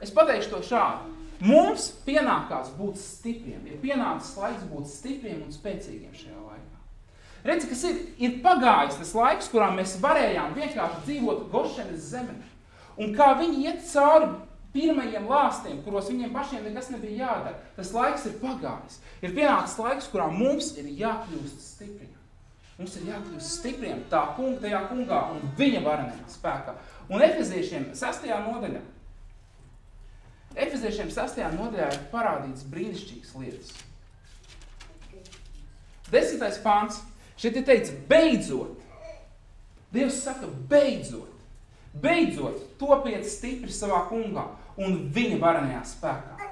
Es pateikšu to šādi. Mums pienākās būt stipriem. Ir pienācis laiks būt stipriem un spēcīgiem šajā laikā. Redzi, kas ir pagājis tas laiks, kurā mēs varējām vienkārši dzīvot Gošenes zeme. Un kā viņi iet cauri pirmajiem lāstiem, kuros viņiem pašiem nekas nebija jādara. Tas laiks ir pagājis. Ir pienācis laiks, kurā mums ir jākļūst stipriem. Mums ir jākļūst stipriem tajā kungā un viņa varenajā spēkā. Un Efeziešiem 6. nodaļā. Efeziešiem 6. nodaļā ir parādīts brīnišķīgas lietas. 10. pāns. Šeit ir teikts, beidzot. Dievs saka, beidzot. Beidzot, topiet stipri savā kungā un viņa varenajā spēkā.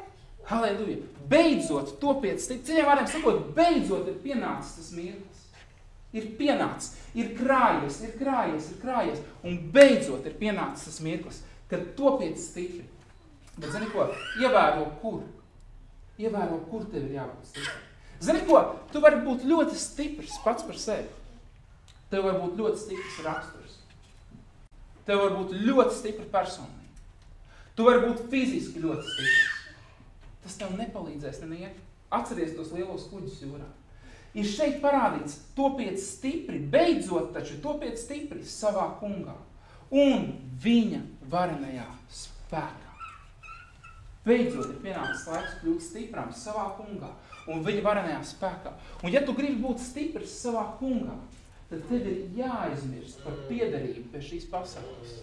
Halleluja! Beidzot, topiet stipri. Citiem vārdiem sakot, beidzot ir pienācis tas mirklis. Ir pienācis, ir krājies. Un beidzot ir pienācis tas mirklis, kad topiet stipri. Bet zini ko? Ievēro, kur tev ir jābūt stipri. Zini ko? Tu vari būt ļoti stiprs pats par sevi. Tev var būt ļoti stiprs raksturs. Tev var būt ļoti stipra personība. Tu vari būt fiziski ļoti stiprs. Tas tev nepalīdzēs neniek. Atceries tos lielos kuģus jūrā. Ir šeit parādīts, topiet stipri, beidzot taču topiet stipri savā kungā un viņa varenajā spēkā. Beidzot ir pienācis laiks kļūt stipram savā kungā un viņa varenajā spēkā. Un ja tu gribi būt stiprs savā kungā, tad tev ir jāaizmirst par piederību pie šīs pasaules.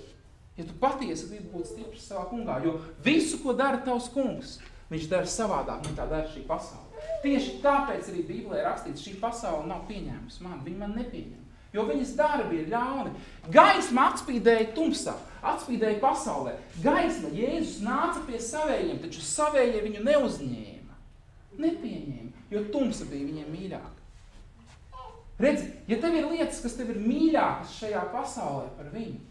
Ja tu patiesi gribi būt stiprs savā kungā, jo visu, ko dara tavs kungs, viņš dara savādāk, nekā dara šī pasaule. Tieši tāpēc arī Bībelē rakstīts, šī pasaule nav pieņēmusi mani, viņa man nepieņem, jo viņas darbi ir ļauni. Gaisma atspīdēja tumsā, atspīdēja pasaulē. Gaisma, Jēzus nāca pie savējiem, taču savējie viņu neuzņēma, nepieņēma, jo tumsa bija viņiem mīļāka. Redzi, ja tev ir lietas, kas tev ir mīļākas šajā pasaulē par viņu,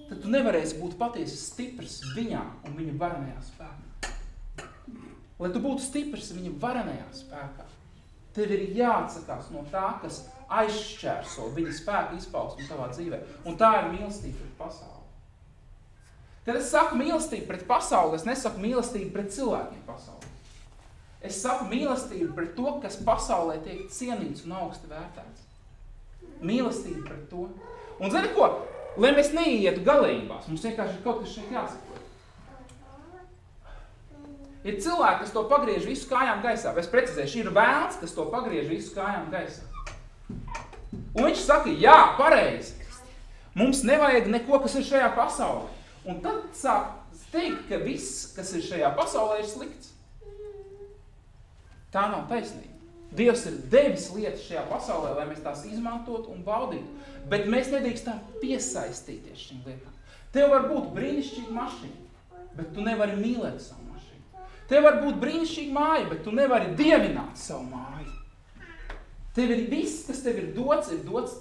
tad tu nevarēsi būt patiesi stiprs viņā un viņa varenajā spēkā. Lai tu būtu stiprs viņa varenajā spēkā, tev ir jāatsakās no tā, kas aizšķērso viņa spēku izpausmu tavā dzīvē. Un tā ir mīlestība pret pasauli. Kad es saku mīlestību pret pasauli, es nesaku mīlestību pret cilvēkiem pasauli. Es saku mīlestību pret to, kas pasaulē tiek cienīts un augsti vērtēts. Mīlestību pret to. Un zini ko? Lai mēs neietu galējībās, mums vienkārši ir kaut kas šeit jāsako. Ir cilvēki, kas to pagriež visu kājām gaisā. Es precizēšu, ir vēlns, kas to pagriež visu kājām gaisā. Un viņš saka, jā, pareizi. Mums nevajag neko, kas ir šajā pasaulē. Un tad sāk teikt, ka viss, kas ir šajā pasaulē, ir slikts. Tā nav taisnība. Dievs ir devis lietas šajā pasaulē, lai mēs tās izmantotu un baudītu. Bet mēs nedrīkstam piesaistīties šīm lietām. Tev var būt brīnišķīga mašīna, bet tu nevari mīlēt savu mašīnu. Tev var būt brīnišķīga māja, bet tu nevari dievināt savu māju. Tev ir viss, kas tev ir dots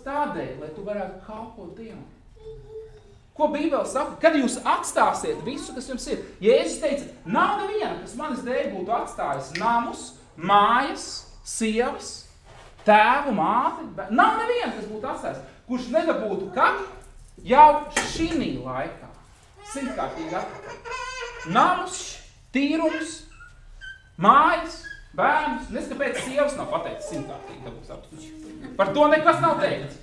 tādēļ, lai tu varētu kalpot Dievam. Ko Bībele saka? Kad jūs atstāsiet visu, kas jums ir. Jēzus teica, nav neviena, kas manis dēļ būtu atstājis namus, mājas, sievas, tēvu, māti. Nav neviena, kas būtu atstājis, kurš nedabūtu kad jau šī laikā. 100-kārtīgi atpakaļ. Namus, tīrums, mājas, bērnus. Nes, kāpēc sievas nav pateikts 100-kārtīgi dabūs atpakaļ. Par to nekas nav teikts.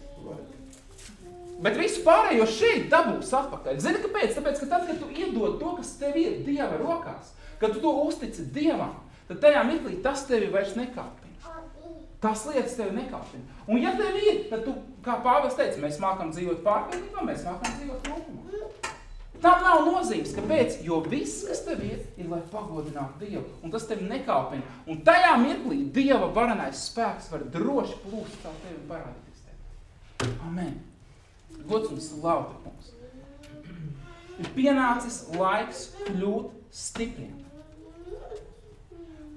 Bet visu pārējo šeit dabūs atpakaļ. Zini, kāpēc? Tāpēc, ka tad, kad tu iedod to, kas tev ir Dieva rokās, kad tu to uztici Dievam, tad tajā mirklī tas tevi vairs nekāpina. Tās lietas tevi nekāpina. Un ja tev ir, tad tu, kā Pāvils teica, mēs mākam dzīvot pārpilnībā, mēs mākam dzīvot trūkumā. Tam nav nozīmes, kāpēc, jo viss, kas tev ir, lai pagodinātu Dievu. Un tas tevi nekāpina. Un tajā mirklī Dieva varenais spēks var droši plūst tā tevi un parādīties tevi. Amen. Gods un slauta mums. Ir pienācis laiks kļūt stipriem.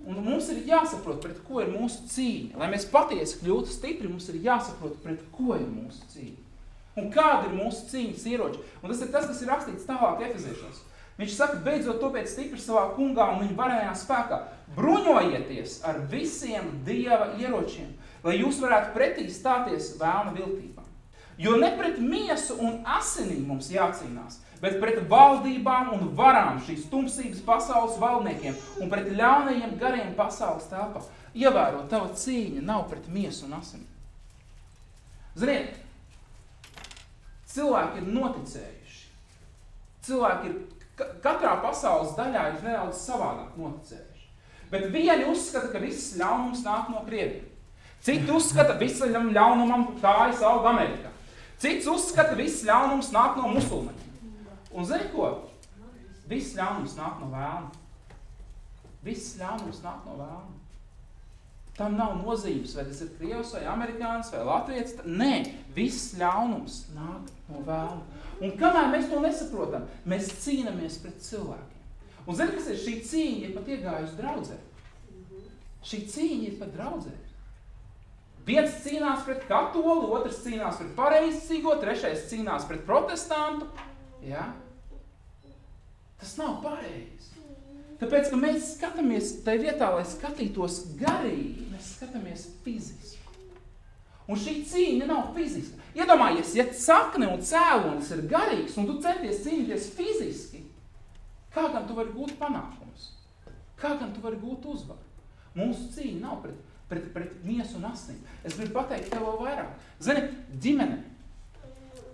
Un mums ir jāsaprot, pret ko ir mūsu cīņa. Lai mēs patiesi kļūtu stipri, mums ir jāsaprot, pret ko ir mūsu cīņa. Un kāda ir mūsu cīņas ieroči. Un tas ir tas, kas ir rakstīts tālāk Efeziešos. Viņš saka, beidzot topiet stipri savā kungā un viņa varenajā spēkā. Bruņojieties ar visiem Dieva ieročiem, lai jūs varētu pretī stāties vēlna viltībām. Jo ne pret miesu un asinīm mums jācīnās, bet pret valdībām un varām šīs tumsības pasaules valdniekiem un pret ļaunajiem gariem pasaules telpā. Ievēro, tava cīņa nav pret miesu un asinīm. Ziniet, cilvēki ir noticējuši. Cilvēki ir, katrā pasaules daļā ir nedaudz savādāk noticējuši. Bet vieni uzskata, ka viss ļaunums nāk no Krievijas. Citi uzskata, ka viss ļaunumam kājas aug Amerikā. Cits uzskata, ka viss ļaunums nāk no musulmaņiem. Un zini ko? Viss ļaunums nāk no vēlna. Viss ļaunums nāk no vēlna. Tam nav nozīmes, vai tas ir krievs, vai amerikāns, vai latvietis. Nē, viss ļaunums nāk no vēlna. Un kamēr mēs to nesaprotam, mēs cīnamies pret cilvēkiem. Un zini, kas ir? Šī cīņa ir pat iegājusi draudzē. Šī cīņa ir pat draudzē. Viens cīnās pret katoli, otrs cīnās pret pareizcīgo, trešais cīnās pret protestantu. Ja? Tas nav pareizi. Tāpēc, ka mēs skatāmies tai vietā, lai skatītos garīgi, mēs skatāmies fiziski. Un šī cīņa nav fiziska. Iedomājies, ja sakne un cēlonis ir garīgs, un tu centies cīnīties fiziski, kā gan tu vari gūt panākumus? Kā gan tu vari gūt uzvaru? Mūsu cīņa nav pret miesu un asinīm. Es gribu pateikt tev vēl vairāk. Zini,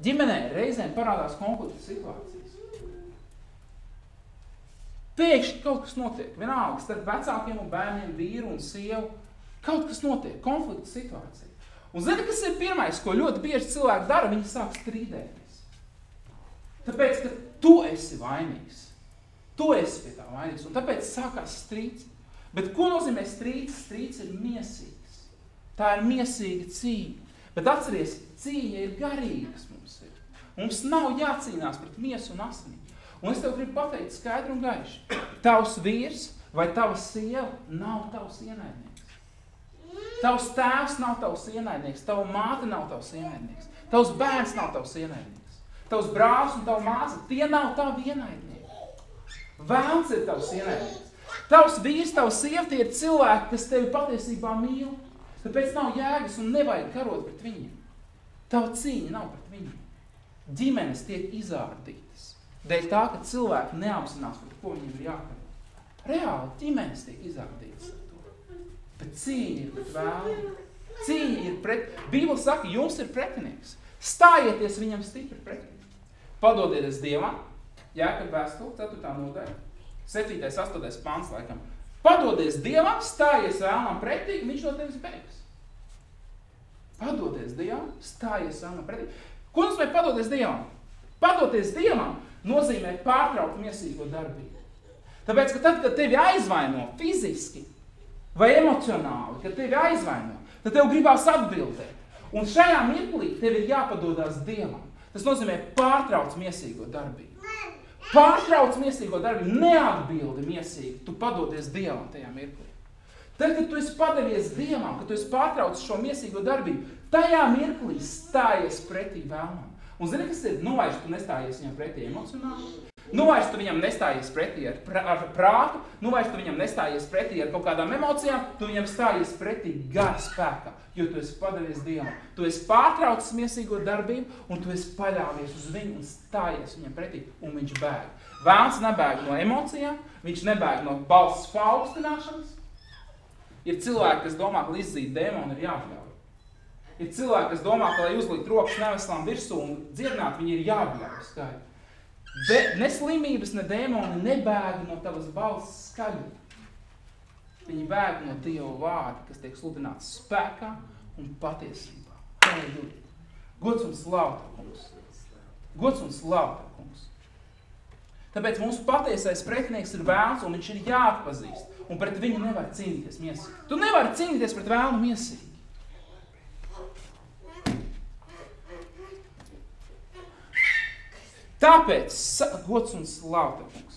ģimenē reizēm parādās konflikta situācijas. Pēkšņi kaut kas notiek. Vienalga starp vecākiem un bērniem, vīru un sievu. Kaut kas notiek. Konflikta situācija. Un zini, kas ir pirmais, ko ļoti bieži cilvēki dara? Viņi sāk strīdēties. Tāpēc, ka tu esi vainīgs. Tu esi pie tā vainīgs. Un tāpēc sākās strīds. Bet ko nozīmē strīds? Strīds ir miesīgs. Tā ir miesīga cīņa. Bet atceries, cīņa ir garīga, kas mums ir. Mums nav jācīnās pret miesu un asinīm. Un es tev gribu pateikt skaidru un gaiši. Tavs vīrs vai tava sieva nav tavs ienaidnieks. Tavs tēvs nav tavs ienaidnieks. Tava māte nav tavs ienaidnieks. Tavs bērns nav tavs ienaidnieks. Tavs brālis un tava māsa, tie nav tavi ienaidnieki. Vēlns ir tavs ienaidnieks. Tavs vīrs, tavs sieva, tie ir cilvēki, kas tevi patiesībā mīl. Tāpēc nav jēgas un nevajag karot pret viņiem. Tava cīņa nav pret viņiem. Ģimenes tiek izārdītas. Dēļ tā, ka cilvēki neapzinās, pret ko viņiem ir jākaro. Reāli ģimenes tiek izārdītas ar to. Bet cīņa ir pret vēlnu. Cīņa ir pret... Bībele saka, jums ir pretinieks. Stājieties viņam stipri pretī. Padodieties Dievam. Jākab vēstule, 4. nodaļa. 7. 8. pants laikam. Padodies Dievam, stājies vēlnam pretī, viņš no tevis beigs. Padodies Dievam, stājies vēlnam pretī. Ko nozīmē padodies Dievam? Padoties Dievam nozīmē pārtraukt miesīgo darbību. Tāpēc, ka tad, kad tevi aizvaino fiziski vai emocionāli, kad tevi aizvaino, tad tev gribās atbildēt. Un šajā mirklī tev ir jāpadodās Dievam. Tas nozīmē pārtraukt miesīgo darbību. Pārtrauc miesīgo darbību, neatbildi miesīgi, tu padodies Dievam tajā mirklī. Tad, kad tu esi padevies Dievam, kad tu esi pārtraucis šo miesīgo darbību, tajā mirklī stājies pretī vēlnam. Un zini, kas ir? Nu, vairs tu nestājies viņam pretī emocionāli. Nu, vairs tu viņam nestājies pretī ar prātu. Nu, vairs tu viņam nestājies pretī ar kaut kādām emocijām. Tu viņam stājies pretī gara spēkā, jo tu esi padevies Dievam. Tu esi pārtraucis miesīgo darbību, un tu esi paļāvies uz viņu un stājies viņam pretī, un viņš bēg. Vēlns nebēg no emocijām, viņš nebēg no balss paaugstināšanas. Ir cilvēki, kas domā, ka izzīt dēmonu ir jābļauj. Ir cilvēki, kas domā, ka, lai uzlikt rokas neveselām virsū un dziedināt, viņi ir jābļauj skaidri. Ne slimības, ne dēmoni nebēg no tavas balss skaļuma. Viņi bēg no Dieva vārda, kas tiek sludināts spēkā un patiesībā. Halleluja. Gods un slāva, kungs. Gods un slāva, kungs. Tāpēc mūsu patiesais pretinieks ir vēlns, un viņš ir jāatpazīst. Un pret viņu nevar cīnīties miesīgi. Tu nevari cīnīties pret vēlnu miesīgi. Tāpēc, gods un slāva, kungs.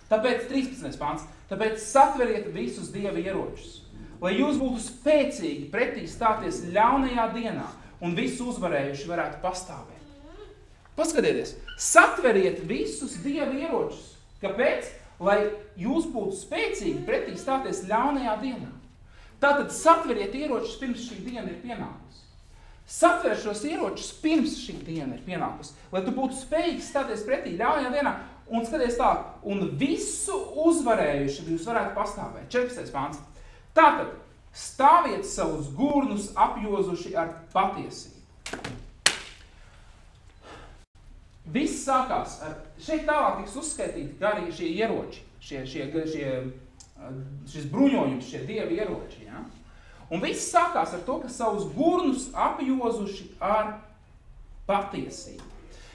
Tāpēc 13. pāns. Tāpēc satveriet visus Dieva ieročus, lai jūs būtu spēcīgi pretī stāties ļaunajā dienā un visu uzvarējuši varētu pastāvēt. Paskatieties, satveriet visus Dieva ieročus. Kāpēc? Lai jūs būtu spēcīgi pretī stāties ļaunajā dienā. Tātad satveriet ieročus pirms šī diena ir pienākusi. Satver šos ieročus pirms šī diena ir pienākusi, lai tu būtu spējīgs stāties pretī ļaunajā dienā un skaties tā, un visu uzvarējuši jūs varētu pastāvēt. 14. pāns. Tātad, stāviet savus gurnus apjozuši ar patiesību. Viss sākās ar, šeit tālāk tiks uzskaitīti arī šie ieroči, šis bruņojums, šie Dieva ieroči, ja? Un viss sākās ar to, ka savus gurnus apjozuši ar patiesību.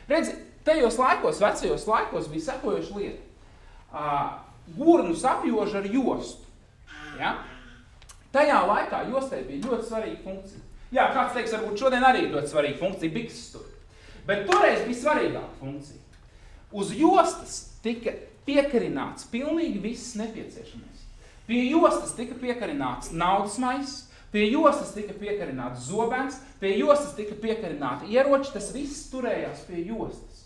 Redzi, tajos laikos, vecajos laikos bija sekojoša lieta. Gurnus apjož ar jostu. Ja? Tajā laikā jostai bija ļoti svarīga funkcija. Jā, kāds teiks, varbūt šodien arī ļoti svarīga funkcija, bikses tur. Bet toreiz bija svarīgāka funkcija. Uz jostas tika piekarināts pilnīgi viss nepieciešamais. Pie jostas tika piekarināts naudas maiss, pie jostas tika piekarināts zobens, pie jostas tika piekarināti ieroči, tas viss turējās pie jostas.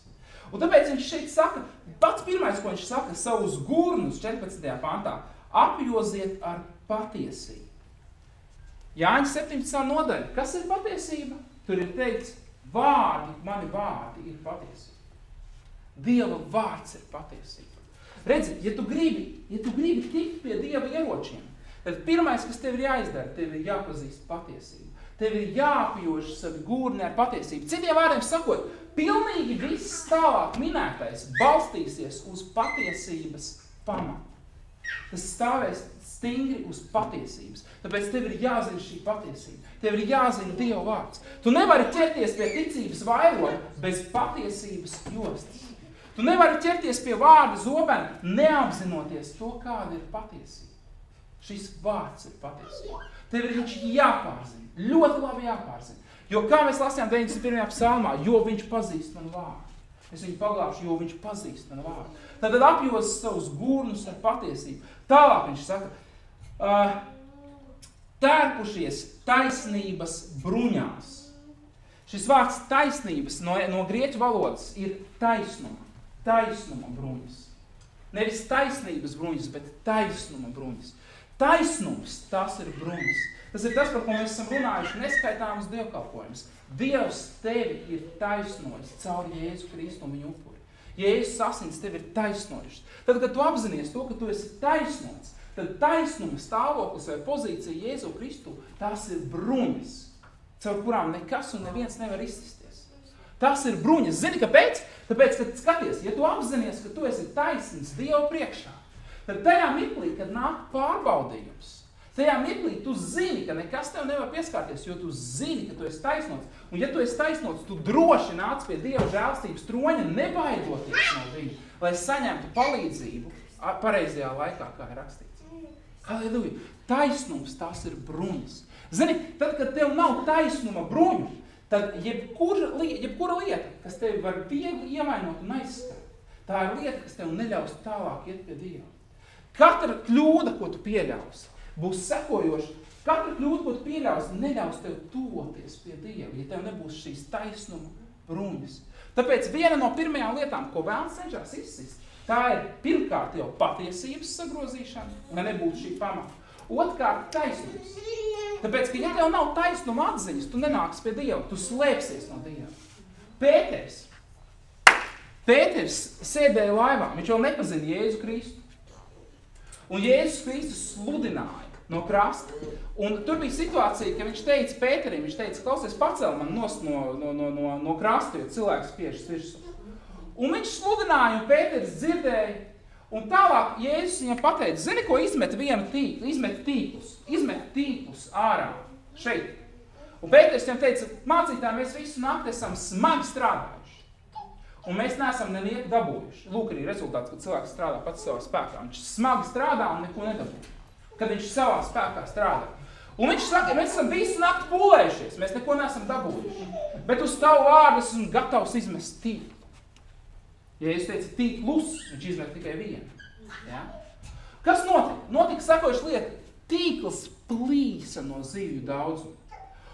Un tāpēc viņš šeit saka, pats pirmais, ko viņš saka, savus gurnus 14. pantā, apjoziet ar patiesību. Jāņa 17. nodaļa, kas ir patiesība? Tur ir teikts, mani vārdi ir patiesība. Dieva vārds ir patiesība. Redzi, ja tu gribi tikt pie Dieva ieročiem, tad pirmais, kas tev ir jāizdara, tev ir jāpazīst patiesību. Tev ir jāapjož savi gurni ar patiesību. Citiem vārdiem sakot, pilnīgi viss tālāk minētais balstīsies uz patiesības pamatu. Tas stāvēs stingri uz patiesības. Tāpēc tev ir jāzina šī patiesība. Tev ir jāzina Dieva vārds. Tu nevari ķerties pie ticības vairoga bez patiesības jostas. Tu nevari ķerties pie vārda zobena, neapzinoties to, kāda ir patiesība. Šis vārds ir patiesība. Tev ir viņš jāpārzina, ļoti labi jāpārzina. Jo kā mēs lasījām 91. psalmā, jo viņš pazīst manu vārdu. Es viņu paglābšu, jo viņš pazīst manu vārdu. Tad apjoz savus gurnus ar patiesību. Tālāk viņš saka, tērpušies taisnības bruņās. Šis vārds taisnības no grieķu valodas ir taisnuma bruņas. Nevis taisnības bruņas, bet taisnuma bruņas. Taisnums, tas ir bruņas. Tas ir tas, par ko mēs esam runājuši neskaitāmas dievkalpojumus. Dievs tevi ir taisnojis caur Jēzu Kristu un viņu upuri. Jēzus asins tevi ir taisnojušas. Tad, kad tu apzinies to, ka tu esi taisnots, tad taisnuma stāvoklis vai pozīcija Jēzu Kristu, tās ir bruņas, caur kurām nekas un neviens nevar izsisties. Tas ir bruņas. Zini, kāpēc? Tāpēc, kad skaties, ja tu apzinies, ka tu esi taisns Dieva priekšā, tad tajā mirklī, kad nāk pārbaudījums, tajā mirklī tu zini, ka nekas tev nevar pieskārties, jo tu zini, ka tu esi taisnots. Un ja tu esi taisnots, tu droši nāc pie Dieva žēlstības troņa, nebaidoties no viņa, lai saņemtu palīdzību pareizajā laikā, kā ir rakstīts. Halleluja! Taisnums, tās ir bruņas. Zini, tad, kad tev nav taisnuma bruņu, tad jebkura lieta, kas tevi var viegli ievainot un aizskart, tā ir lieta, kas tev neļaus tālāk iet pie Dieva. Katra kļūda, ko tu pieļausi, būs sekojoša. Katra kļūda, ko tu pieļausi, neļaus tev tuvoties pie Dieva, ja tev nebūs šīs taisnuma bruņas. Tāpēc viena no pirmajām lietām, ko vēlns cenšas izsist, tā ir pirmkārt jau patiesības sagrozīšana, lai nebūtu šī pamata. Otrkārt, taisnums. Tāpēc, ka ja tev nav taisnuma atziņas, tu nenāks pie Dieva, tu slēpsies no Dieva. Pēters sēdēja laivā, viņš vēl nepazina Jēzu Kristu. Un Jēzus Kristus sludināja no krasta. Un tur bija situācija, ka viņš teica Pēterim, viņš teica, klausies, pacel man nost no krasta, jo cilvēks spiešas virsū. Un viņš sludināja, un Pēteris dzirdēja, un tālāk Jēzus viņam pateica, zini, ko izmet vienu tīklu, izmet tīklus ārā, šeit. Un Pēteris viņam teica, mācītāji, mēs visu nakti esam smagi strādājuši. Un mēs neesam nenieku dabūjuši. Lūk arī rezultāts, kad cilvēks strādā pats savā spēkā. Viņš smagi strādā un neko nedabūja. Kad viņš savā spēkā strādā. Un viņš saka, mēs esam visu nakti pūlējušies, mēs neko neesam dabūjuši. Bet uz tavu vārdu esmu gatavs izmest tīklu. Ja es teicu tīklus, viņš izmet tikai vienu. Ja? Kas notika? Notika sakojuši lieta. Tīkls plīsa no zivju daudzumu.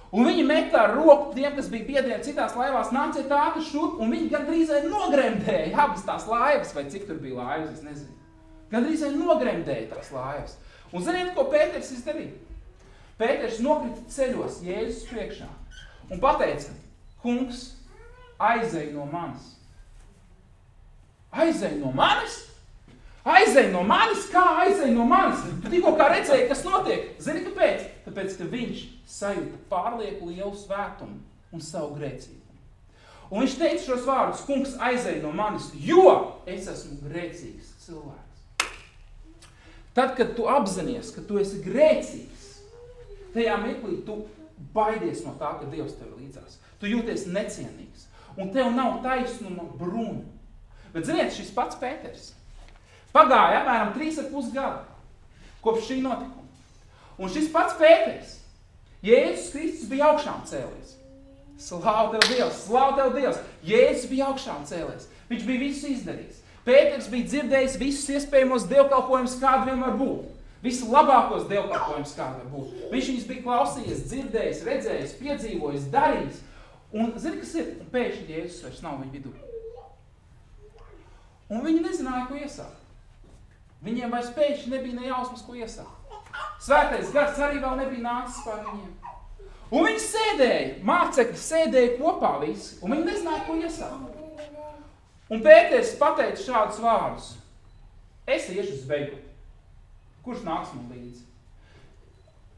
Un viņi metā ar roku tiem, kas bija biedriem citās laivās, nāciet ātri šurp, un viņi gandrīzai nogremdēja abas tās laivas, vai cik tur bija laivas, es nezinu. Gandrīzai nogremdēja tās laivas. Un ziniet, ko Pēters izdarīja? Pēters nokrita ceļos Jēzus priekšā un pateica, kungs, aizej no manis. Aizej no manis? Aizej no manis? Kā aizej no manis? Tikko kā redzēja, kas notiek. Zini, kāpēc? Tāpēc, ka viņš sajūta pārlieku lielu svētumu un savu grēcību. Un viņš teica šos vārdus, kungs, aizej no manis, jo es esmu grēcīgs cilvēks. Tad, kad tu apzinies, ka tu esi grēcīgs, tajā mirklī tu baidies no tā, ka Dievs tev līdzās. Tu jūties necienīgs. Un tev nav taisnuma bruņu. Bet ziniet, šis pats Pēters pagāja apmēram 3,5 gadu kopš šī notikuma. Un šis pats Pēters, Jēzus Kristus bija augšām cēlies. Slāv tev Dievs, slāv tev Dievs. Jēzus bija augšām cēlies. Viņš bija visu izdarījis. Pēters bija dzirdējis visus iespējamos dievkalpojumus, kādi vien var būt. Visu labākos dievkalpojumus, kādi var būt. Viņš viņus bija klausījies, dzirdējis, redzējis, piedzīvojis, darījis. Un zini, kas ir? Un pēkšņi Jēzus vairs nav viņa vidū. Un viņi nezināja, ko iesākt. Viņiem vairs pēkšņi nebija ne jausmas, ko iesākt. Svētais gars arī vēl nebija nācis pār viņiem. Un viņi sēdēja, mācekļi sēdēja kopā visi, un viņi nezināja, ko iesākt. Un Pēters pateica šādus vārdus. Es iešu zveju. Kurš nāks man līdzi?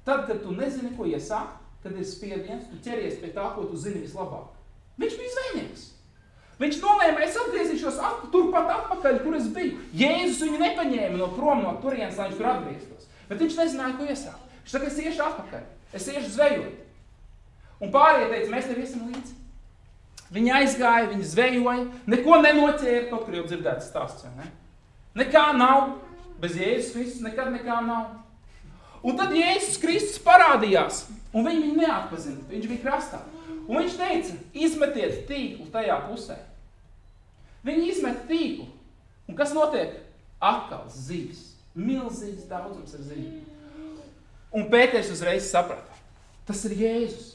Tad, kad tu nezini, ko iesākt, kad ir spiediens, tu ķeries pie tā, ko tu zini vislabāk. Viņš bija zvejnieks. Viņš nolēma, es atgriezīšos turpat atpakaļ, kur es biju. Jēzus viņu nepaņēma no prom no turienes, lai viņš tur atgrieztos. Bet viņš nezināja, ko iesākt. Viņš saka, es iešu atpakaļ. Es iešu zvejot. Un pārējie teica, mēs tev iesim līdzi. Viņi aizgāja, viņi zvejoja, neko nenoķēra, kaut kur jau dzirdēts stāsts, vai ne? Nekā nav, bez Jēzus Kristus nekad nekā nav. Un tad Jēzus Kristus parādījās, un viņi viņu neatpazina, viņš bija krastā. Un viņš teica, izmetiet tīklu tajā pusē. Viņi izmet tīklu, un kas notiek? Atkal zivis, milzīgs daudzums ar zivīm. Un Pēters uzreiz saprata, tas ir Jēzus.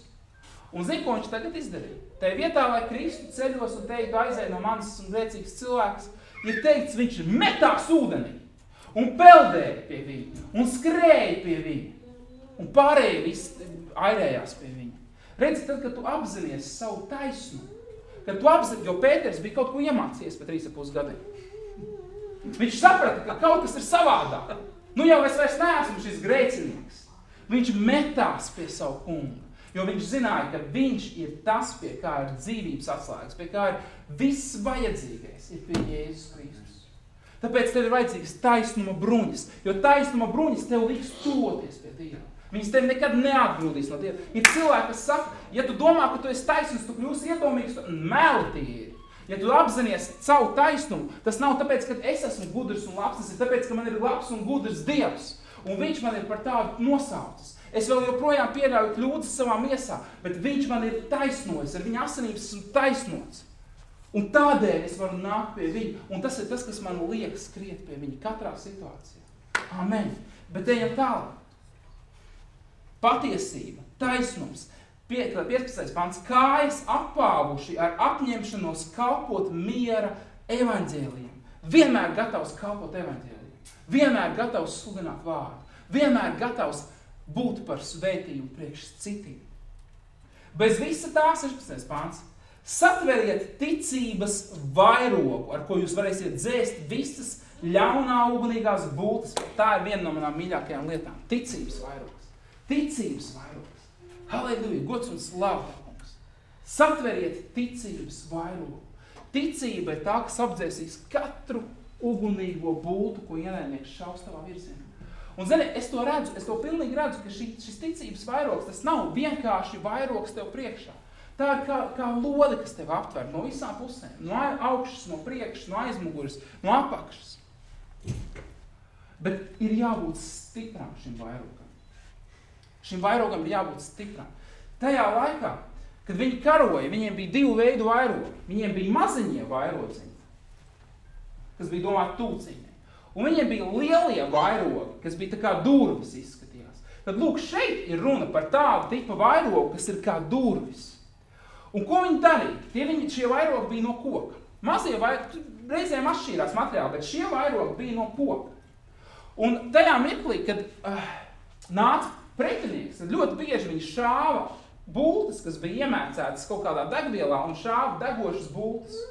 Un zini, ko viņš tagad izdarīja? Tajā vietā, lai Kristu ceļos un teiktu, aizēj no manis un grēcīgs cilvēks, ir teikts, viņš metās ūdenī un peldēja pie viņa un skrēja pie viņa un pārējie visi airējās pie viņa. Redzi, tad, kad tu apzinies savu taisnumu, kad tu apzinies, jo Pēters bija kaut ko iemācījies pa 3,5 gadiem. Viņš saprata, ka kaut kas ir savādāk. Nu jau es vairs neesmu šis grēcinieks. Viņš metās pie savu kungu. Jo viņš zināja, ka viņš ir tas, pie kā ir dzīvības atslēgas, pie kā ir viss vajadzīgais, ir pie Jēzus Kristus. Tāpēc tev ir vajadzīgas taisnuma bruņas, jo taisnuma bruņas tev liks tuvoties pie Dieva. Viņas tev nekad neatgrūdīs no Dieva. Ir cilvēki, kas saka, ja tu domā, ka tu esi taisnums, tu kļūsi iedomīgs, meli tie ir. Ja tu apzinies savu taisnumu, tas nav tāpēc, ka es esmu gudrs un labs, tas ir tāpēc, ka man ir labs un gudrs Dievs. Un viņš man ir par tādu nosaucis. Es vēl joprojām pieļauju kļūdas savā miesā, bet viņš man ir taisnojis, ar viņa asinības esmu taisnots. Un tādēļ es varu nākt pie viņa. Un tas ir tas, kas man liek skriet pie viņa katrā situācijā. Amen. Bet ejam tālāk. Patiesība, taisnums, 15. pants. Kājas apāvuši ar apņemšanos kalpot miera evaņģēlijam. Vienmēr gatavs kalpot evaņģēlijam. Vienmēr gatavs sludināt vārdu. Vienmēr gatavs būt par svētību priekš citiem. Bez visa tā, 16. pants. Satveriet ticības vairogu, ar ko jūs varēsiet dzēst visas ļaunā ugunīgās būtnes. Tā ir viena no manām mīļākajām lietām. Ticības vairogs. Ticības vairogs. Halleluja, gods un slava, kungs. Satveriet ticības vairogu. Ticība ir tā, kas apdzēsīs katru ugunīgo būtu, ko ienaidnieks šaus tavā virzienā. Un, zini, es to pilnīgi redzu, ka šis ticības vairogs, tas nav vienkārši vairogs tev priekšā. Tā ir kā lode, kas tev aptver no visām pusēm. No augšas, no priekšas, no aizmuguras, no apakšas. Bet ir jābūt stipram šim vairogam. Šim vairogam ir jābūt stipram. Tajā laikā, kad viņi karoja, viņiem bija 2 veidu vairogi. Viņiem bija maziņie vairodziņi, kas bija domāti tūciņai. Un viņiem bija lielie vairogi, kas bija tā kā durvis izskatījās. Tad, lūk, šeit ir runa par tādu tipa vairogu, kas ir kā durvis. Un ko viņi darīja? Šie vairogi bija no koka. Mazie vairogi, reizēm atšķīrās materiāli, bet šie vairogi bija no koka. Un tajā mirklī, kad nāca pretinieks, tad ļoti bieži viņi šāva bultas, kas bija iemēcētas kaut kādā degvielā un šāva degošas bultas.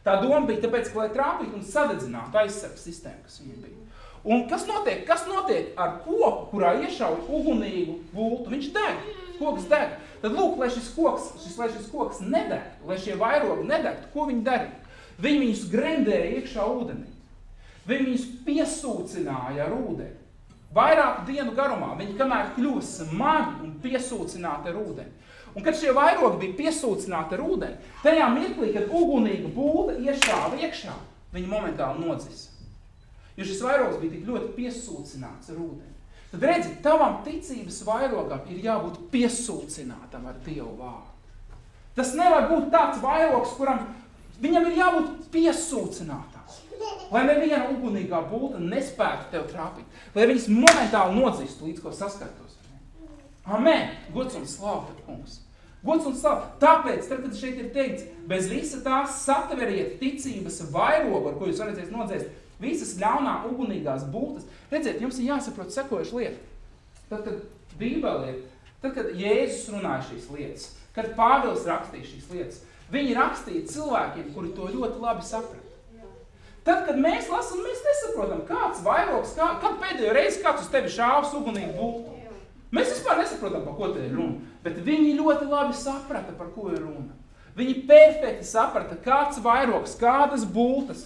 Tā doma bija tāpēc, ka lai trāpītu un sadedzinātu aizsargas sistēmu, kas viņiem bija. Un kas notiek? Kas notiek ar koku, kurā iešauj ugunīgu bultu? Viņš deg, koks deg. Tad lūk, lai šis koks nedeg, lai šie vairogi nedegtu, ko viņi darīja? Viņi viņus grendēja iekšā ūdenī. Viņi viņus piesūcināja ar ūdeni. Vairāku dienu garumā viņi kamēr kļuva smagi un piesūcināti ar ūdeni. Un kad šie vairogi bija piesūcināti ar ūdeni, tajā mirklī, kad ugunīga bulta iešāva iekšā, viņi momentāli nodzisa. Jo šis vairogs bija tik ļoti piesūcināts ar ūdeni. Tad redzi, tavam ticības vairogam ir jābūt piesūcinātam ar Dievu vārdu. Tas nevar būt tāds vairogs, kuram viņam ir jābūt piesūcinātam. Lai neviena ugunīgā bulta nespētu tev trāpīt. Lai viņas momentāli nodzistu, līdz ko saskartos. Amen! Gods un slava, kungs! Gods un slava! Tāpēc, tad, kad šeit ir teikts, bez visa tā satveriet ticības vairogu, ar ko jūs varēsiet nodzēst visas ļaunā ugunīgās bultas. Redziet, jums ir jāsaprot sekojuši lieta. Tad, kad Bībelē, tad, kad Jēzus runāja šīs lietas, kad Pāvils rakstīja šīs lietas, viņi rakstīja cilvēkiem, kuri to ļoti labi saprata. Tad, kad mēs lasām, mēs nesaprotam, kāds vairogs, kad pēdējo reizi kāds uz tevi šāvs ugunīgu bultu. Mēs vispār nesaprotam, par ko te ir runa, bet viņi ļoti labi saprata, par ko ir runa. Viņi perfekti saprata, kāds vairogs, kādas bultas.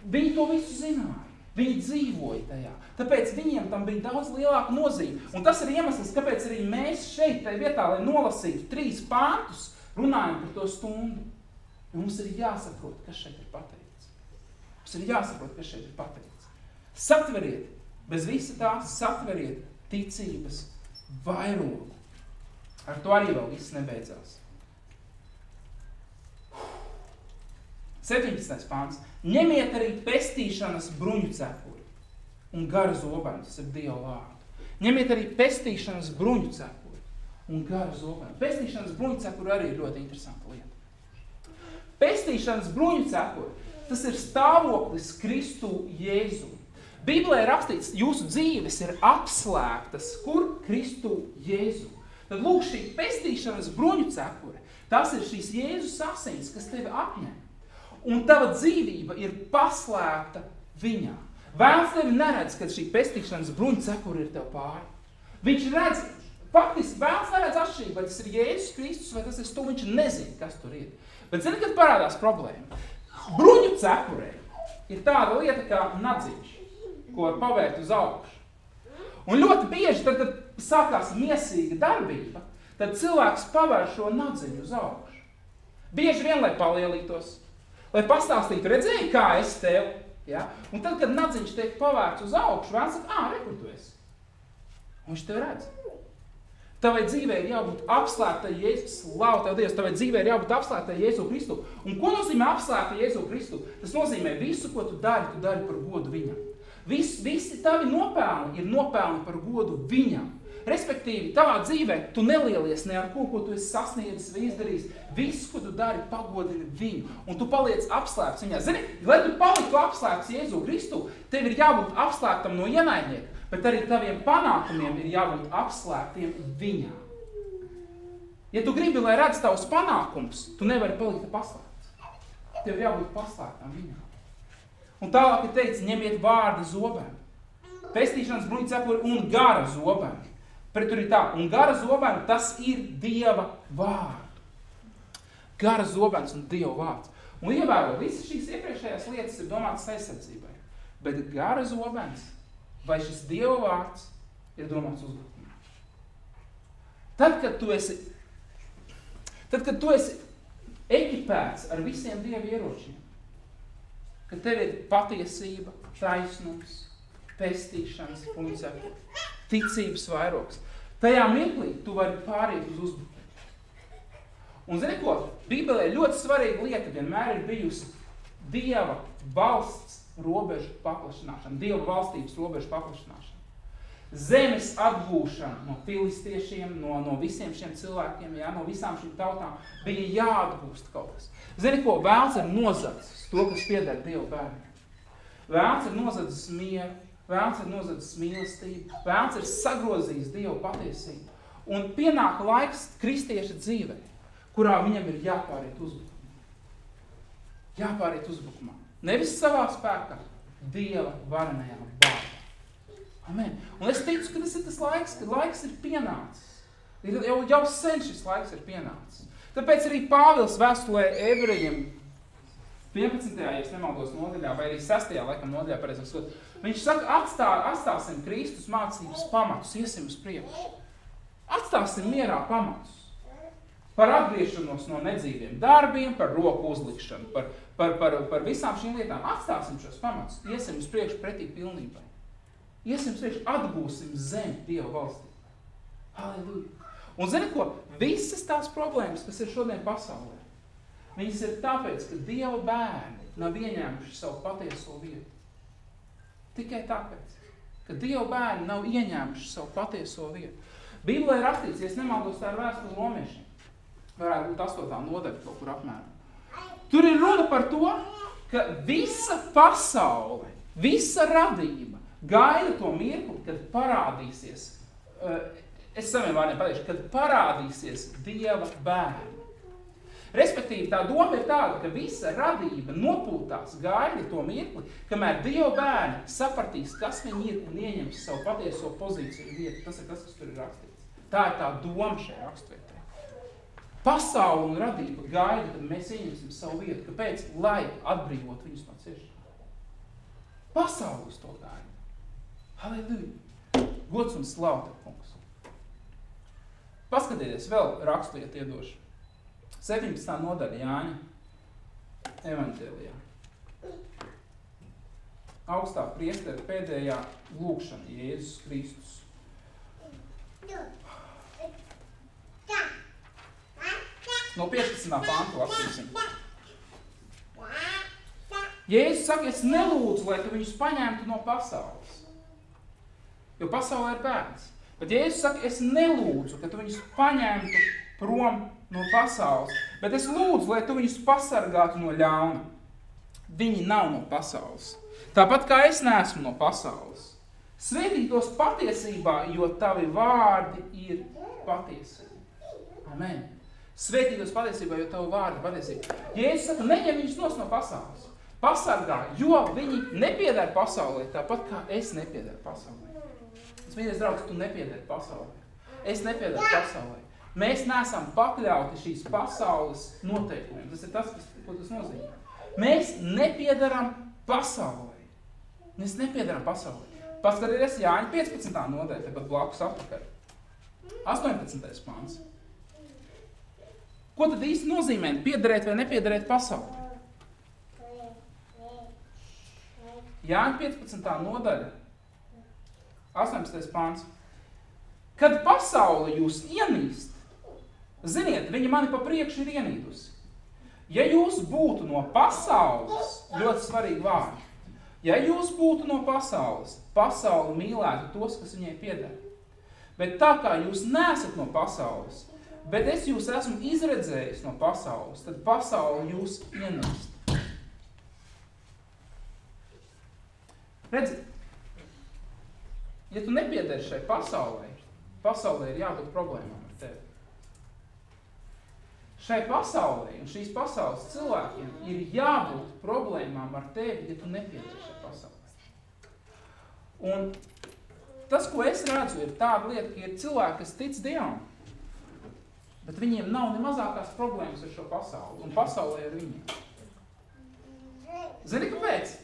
Viņi to visu zināja. Viņi dzīvoja tajā. Tāpēc viņiem tam bija daudz lielāka nozīme. Un tas ir iemesls, kāpēc arī mēs šeit, tajā vietā, lai nolasītu 3 pāntus, runājam par to stundu. Un mums ir jāsaprot, kas šeit ir pateikts. Mums ir jāsaprot, kas šeit ir pateikts. Satveriet, bez visa tā, satveriet ticības vairogu. Ar to arī vēl viss nebeidzās. 17. pāns. Ņemiet arī pestīšanas bruņu cepuri un garu zobenu, tas ir Dieva vārdu. Ņemiet arī pestīšanas bruņu cepuri un garu zobenu. Pestīšanas bruņu cepuri arī ir ļoti interesanta lieta. Pestīšanas bruņu cepuri, tas ir stāvoklis Kristu Jēzu. Bībelē ir rakstīts, jūsu dzīves ir apslēptas, kur Kristu Jēzu. Tad lūk, šī pestīšanas bruņu cepuri, tas ir šīs Jēzus asins, kas tevi apņem. Un tava dzīvība ir paslēpta viņā. Vēls tevi neredz, kad šī pestīšanas bruņu cepura ir tev pāri. Viņš redz, faktiski vēls neredz atšķirību, vai tas ir Jēzus Kristus, vai tas ir tu, viņš nezina, kas tur ir. Bet zini, kad parādās problēma? Bruņu cepurē ir tāda lieta kā nadziņš, ko var pavērt uz augšu. Un ļoti bieži, tad, kad sākās miesīga darbība, tad cilvēks pavēr šo nadziņu uz augšu. Bieži vien, lai palielītos, lai pastāstītu, redzēji, kā es tev. Ja? Un tad, kad nadziņš tiek pavērts uz augšu, vēns saka, re, kur tu esi. Un viņš tev redz. Tavai dzīvē ir jābūt apslēptai Jēzus, slavu tev Dievs, tavai dzīvē ir jābūt apslēptai Jēzu Kristu. Un ko nozīmē apslēptai Jēzu Kristu? Tas nozīmē visu, ko tu dari par godu viņam. Visi tavi nopelni ir nopelni par godu viņam. respektīvi, tavā dzīvē tu nelielies ne ar ko tu esi sasniedzis vai izdarījis. Viss, ko tu dari, pagodini viņu. Un tu paliec apslēpts viņā. Zini, lai tu paliktu apslēpts Jēzu Kristu, tev ir jābūt apslēptam no ienaidnieka, bet arī taviem panākumiem ir jābūt apslēptiem viņā. Ja tu gribi, lai redz tavus panākumus, tu nevari palikt paslēpts. Tev ir jābūt paslēptam viņā. Un tālāk ir teikts, ņemiet vārdi zobēm. Pestīšanas bruņcepuri un gara zobēm. Tur ir tā, un gara zobēm tas ir Dieva vārdu. Gara zobens un Dieva vārds. Un ievēro, visas šīs iepriekšējās lietas ir domātas aizsardzībai. Bet gara zobens vai šis Dieva vārds ir domāts uzbrukumā. Tad, kad tu esi ekipēts ar visiem Dieva ieročiem, kad tev ir patiesība, taisnums, pestīšanas bruņcepuri, ticības vairogs, tajā mirklī tu vari pāriet uz uzbrukumu. Un zini ko? Bībelē ļoti svarīga lieta vienmēr ir bijusi Dieva valsts robežu paplašināšana, Dieva valstības robežu paplašināšana. Zemes atgūšana no filistiešiem, no visiem šiem cilvēkiem, no visām šīm tautām bija jāatgūst kaut kas. Zini ko? Vēlns ir nozadzis to, kas pieder Dieva bērniem. Vēlns ir nozadzis mieru, vēlns ir nozadzis mīlestību, vēlns ir sagrozījis Dieva patiesību. Un pienāk laiks kristieša dzīvē, kurā viņam ir jāpāriet uzbrukumā. Jāpāriet uzbrukumā. Nevis savā spēkā, Dieva varenajā vārdā. Amen. Un es ticu, ka tas ir tas laiks, kad laiks ir pienācis. Jau sen šis laiks ir pienācis. Tāpēc arī Pāvils vēstulē ebrejiem 15. ja es nemaldos nodaļā, vai arī 6. laikam nodaļā, pareizāk sakot, viņš saka, atstāsim Kristus mācības pamatus, iesim uz priekšu. Atstāsim mierā pamatus. Par atgriešanos no nedzīviem darbiem, par roku uzlikšanu, par visām šīm lietām. Atstāsim šos pamatus, iesim uz priekšu pretī pilnībai. Iesim uz priekšu, atgūsim zemi Dieva valstī. Halleluja! Un zini ko? Visas tās problēmas, kas ir šodien pasaulē, viņas ir tāpēc, ka Dieva bērni nav ieņēmuši savu patieso vietu. Tikai tāpēc, ka Dieva bērni nav ieņēmuši savu patieso vietu. Bībelē ir rakstīts, ja es nemaldos, tā ir vēstule romiešiem. Varētu būt 8. nodaļa kaut kur apmēram. Tur ir runa par to, ka visa pasaule, visa radība gaida to mirkli, kad parādīsies, es saviem vārdiem pateikšu, kad parādīsies Dieva bērni. Respektīvi, tā doma ir tāda, ka visa radība nopūtās gaida to mirkli, kamēr Dieva bērni sapratīs, kas viņi ir un ieņems savu patieso pozīciju vietu. Tas ir tas, kas tur ir rakstīts. Tā ir tā doma šajā rakstvietā. Pasaule un radība gaida, kad mēs ieņemsim savu vietu. Kāpēc? Lai atbrīvot viņus no ciešanām. Pasaule uz to gaida. Halleluja! Gods un slava tev, kungs. Paskatieties vēl raksturiet iedošu. 17. nodaļa Jāņa evaņģēlijā. Augstā priestera pēdējā lūkšana Jēzus Kristus. No 15. pānta lasīsim. Jēzus saka, es nelūdzu, lai tu viņus paņemtu no pasaules. Jo pasaulē ir bērns. Bet Jēzus saka, es nelūdzu, ka tu viņus paņemtu prom no pasaules. Bet es lūdzu, lai tu viņus pasargātu no ļauna. Viņi nav no pasaules. Tāpat kā es neesmu no pasaules. Svētītos patiesībā, jo tavi vārdi ir patiesība. Amen. Svētītos patiesībā, jo tavu vārdu patiesība. Jēzus saka, neņem viņus no pasaules. Pasargā, jo viņi nepieder pasaulē, tāpat kā es nepiederu pasaulē. Es mīļais draugs, tu nepiederi pasaulē. Es nepiederu pasaulē. Mēs neesam pakļauti šīs pasaules noteikumiem. Tas ir tas, ko tas nozīmē. Mēs nepiedaram pasaulē. Mēs nepiedaram pasaulē. Paskatieties Jāņa 15. nodaļa, tepat blakus apakaļ. 18. pāns. Ko tad īsti nozīmē piederēt vai nepiederēt pasaulē? Jāņa 15. nodaļa, 18. pāns. Kad pasaule jūs ienīst, ziniet, viņa mani pa priekšu ir ienīdusi. Ja jūs būtu no pasaules, ļoti svarīgi vārdi, ja jūs būtu no pasaules, pasaule mīlētu tos, kas viņai pieder. Bet tā kā jūs neesat no pasaules, bet es jūs esmu izredzējis no pasaules, tad pasaule jūs ienīst. Redzi, ja tu nepiedari šai pasaulē ir jābūt problēmām ar tevi. Šai pasaulē un šīs pasaules cilvēkiem ir jābūt problēmām ar tevi, ja tu nepiedari šai pasaulē. Un tas, ko es redzu, ir tāda lieta, ka ir cilvēki, kas tic Dievam, bet viņiem nav ne mazākās problēmas ar šo pasauli, un pasaulē ar viņiem. Zini, kāpēc?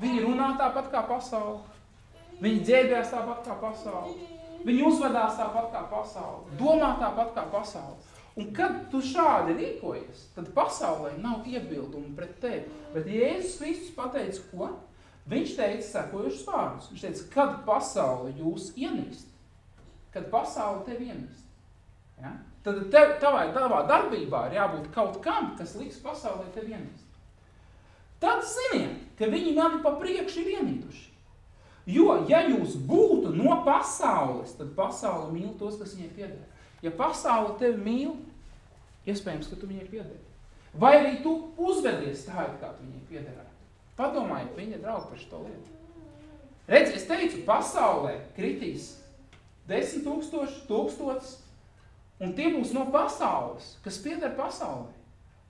Viņi runā tāpat kā pasauli, viņi ģērbjās tāpat kā pasauli, viņi uzvedās tāpat kā pasauli, domā tāpat kā pasauli. Un kad tu šādi rīkojies, tad pasaulē nav iebildumu pret tevi. Bet Jēzus Kristus pateica, ko? Viņš teica sekojušus vārdus. Viņš teica, kad pasaule jūs ienīst, kad pasaule tevi ienīst. Ja? Tad tavā darbībā ir jābūt kaut kam, kas liks pasaulē tevi ienīst. Tad ziniet, ka viņi mani pa priekšu ir ienīduši. Jo, ja jūs būtu no pasaules, tad pasaule mīl tos, kas viņai pieder. Ja pasaule tevi mīl, iespējams, ka tu viņai piederi. Vai arī tu uzvedies tā, kā tu viņai piederētu. Padomājiet, viņa draugi par šo lietu. Redzi, es teicu, pasaulē kritīs 10 000, 1000, un tie būs no pasaules, kas pieder pasaulē.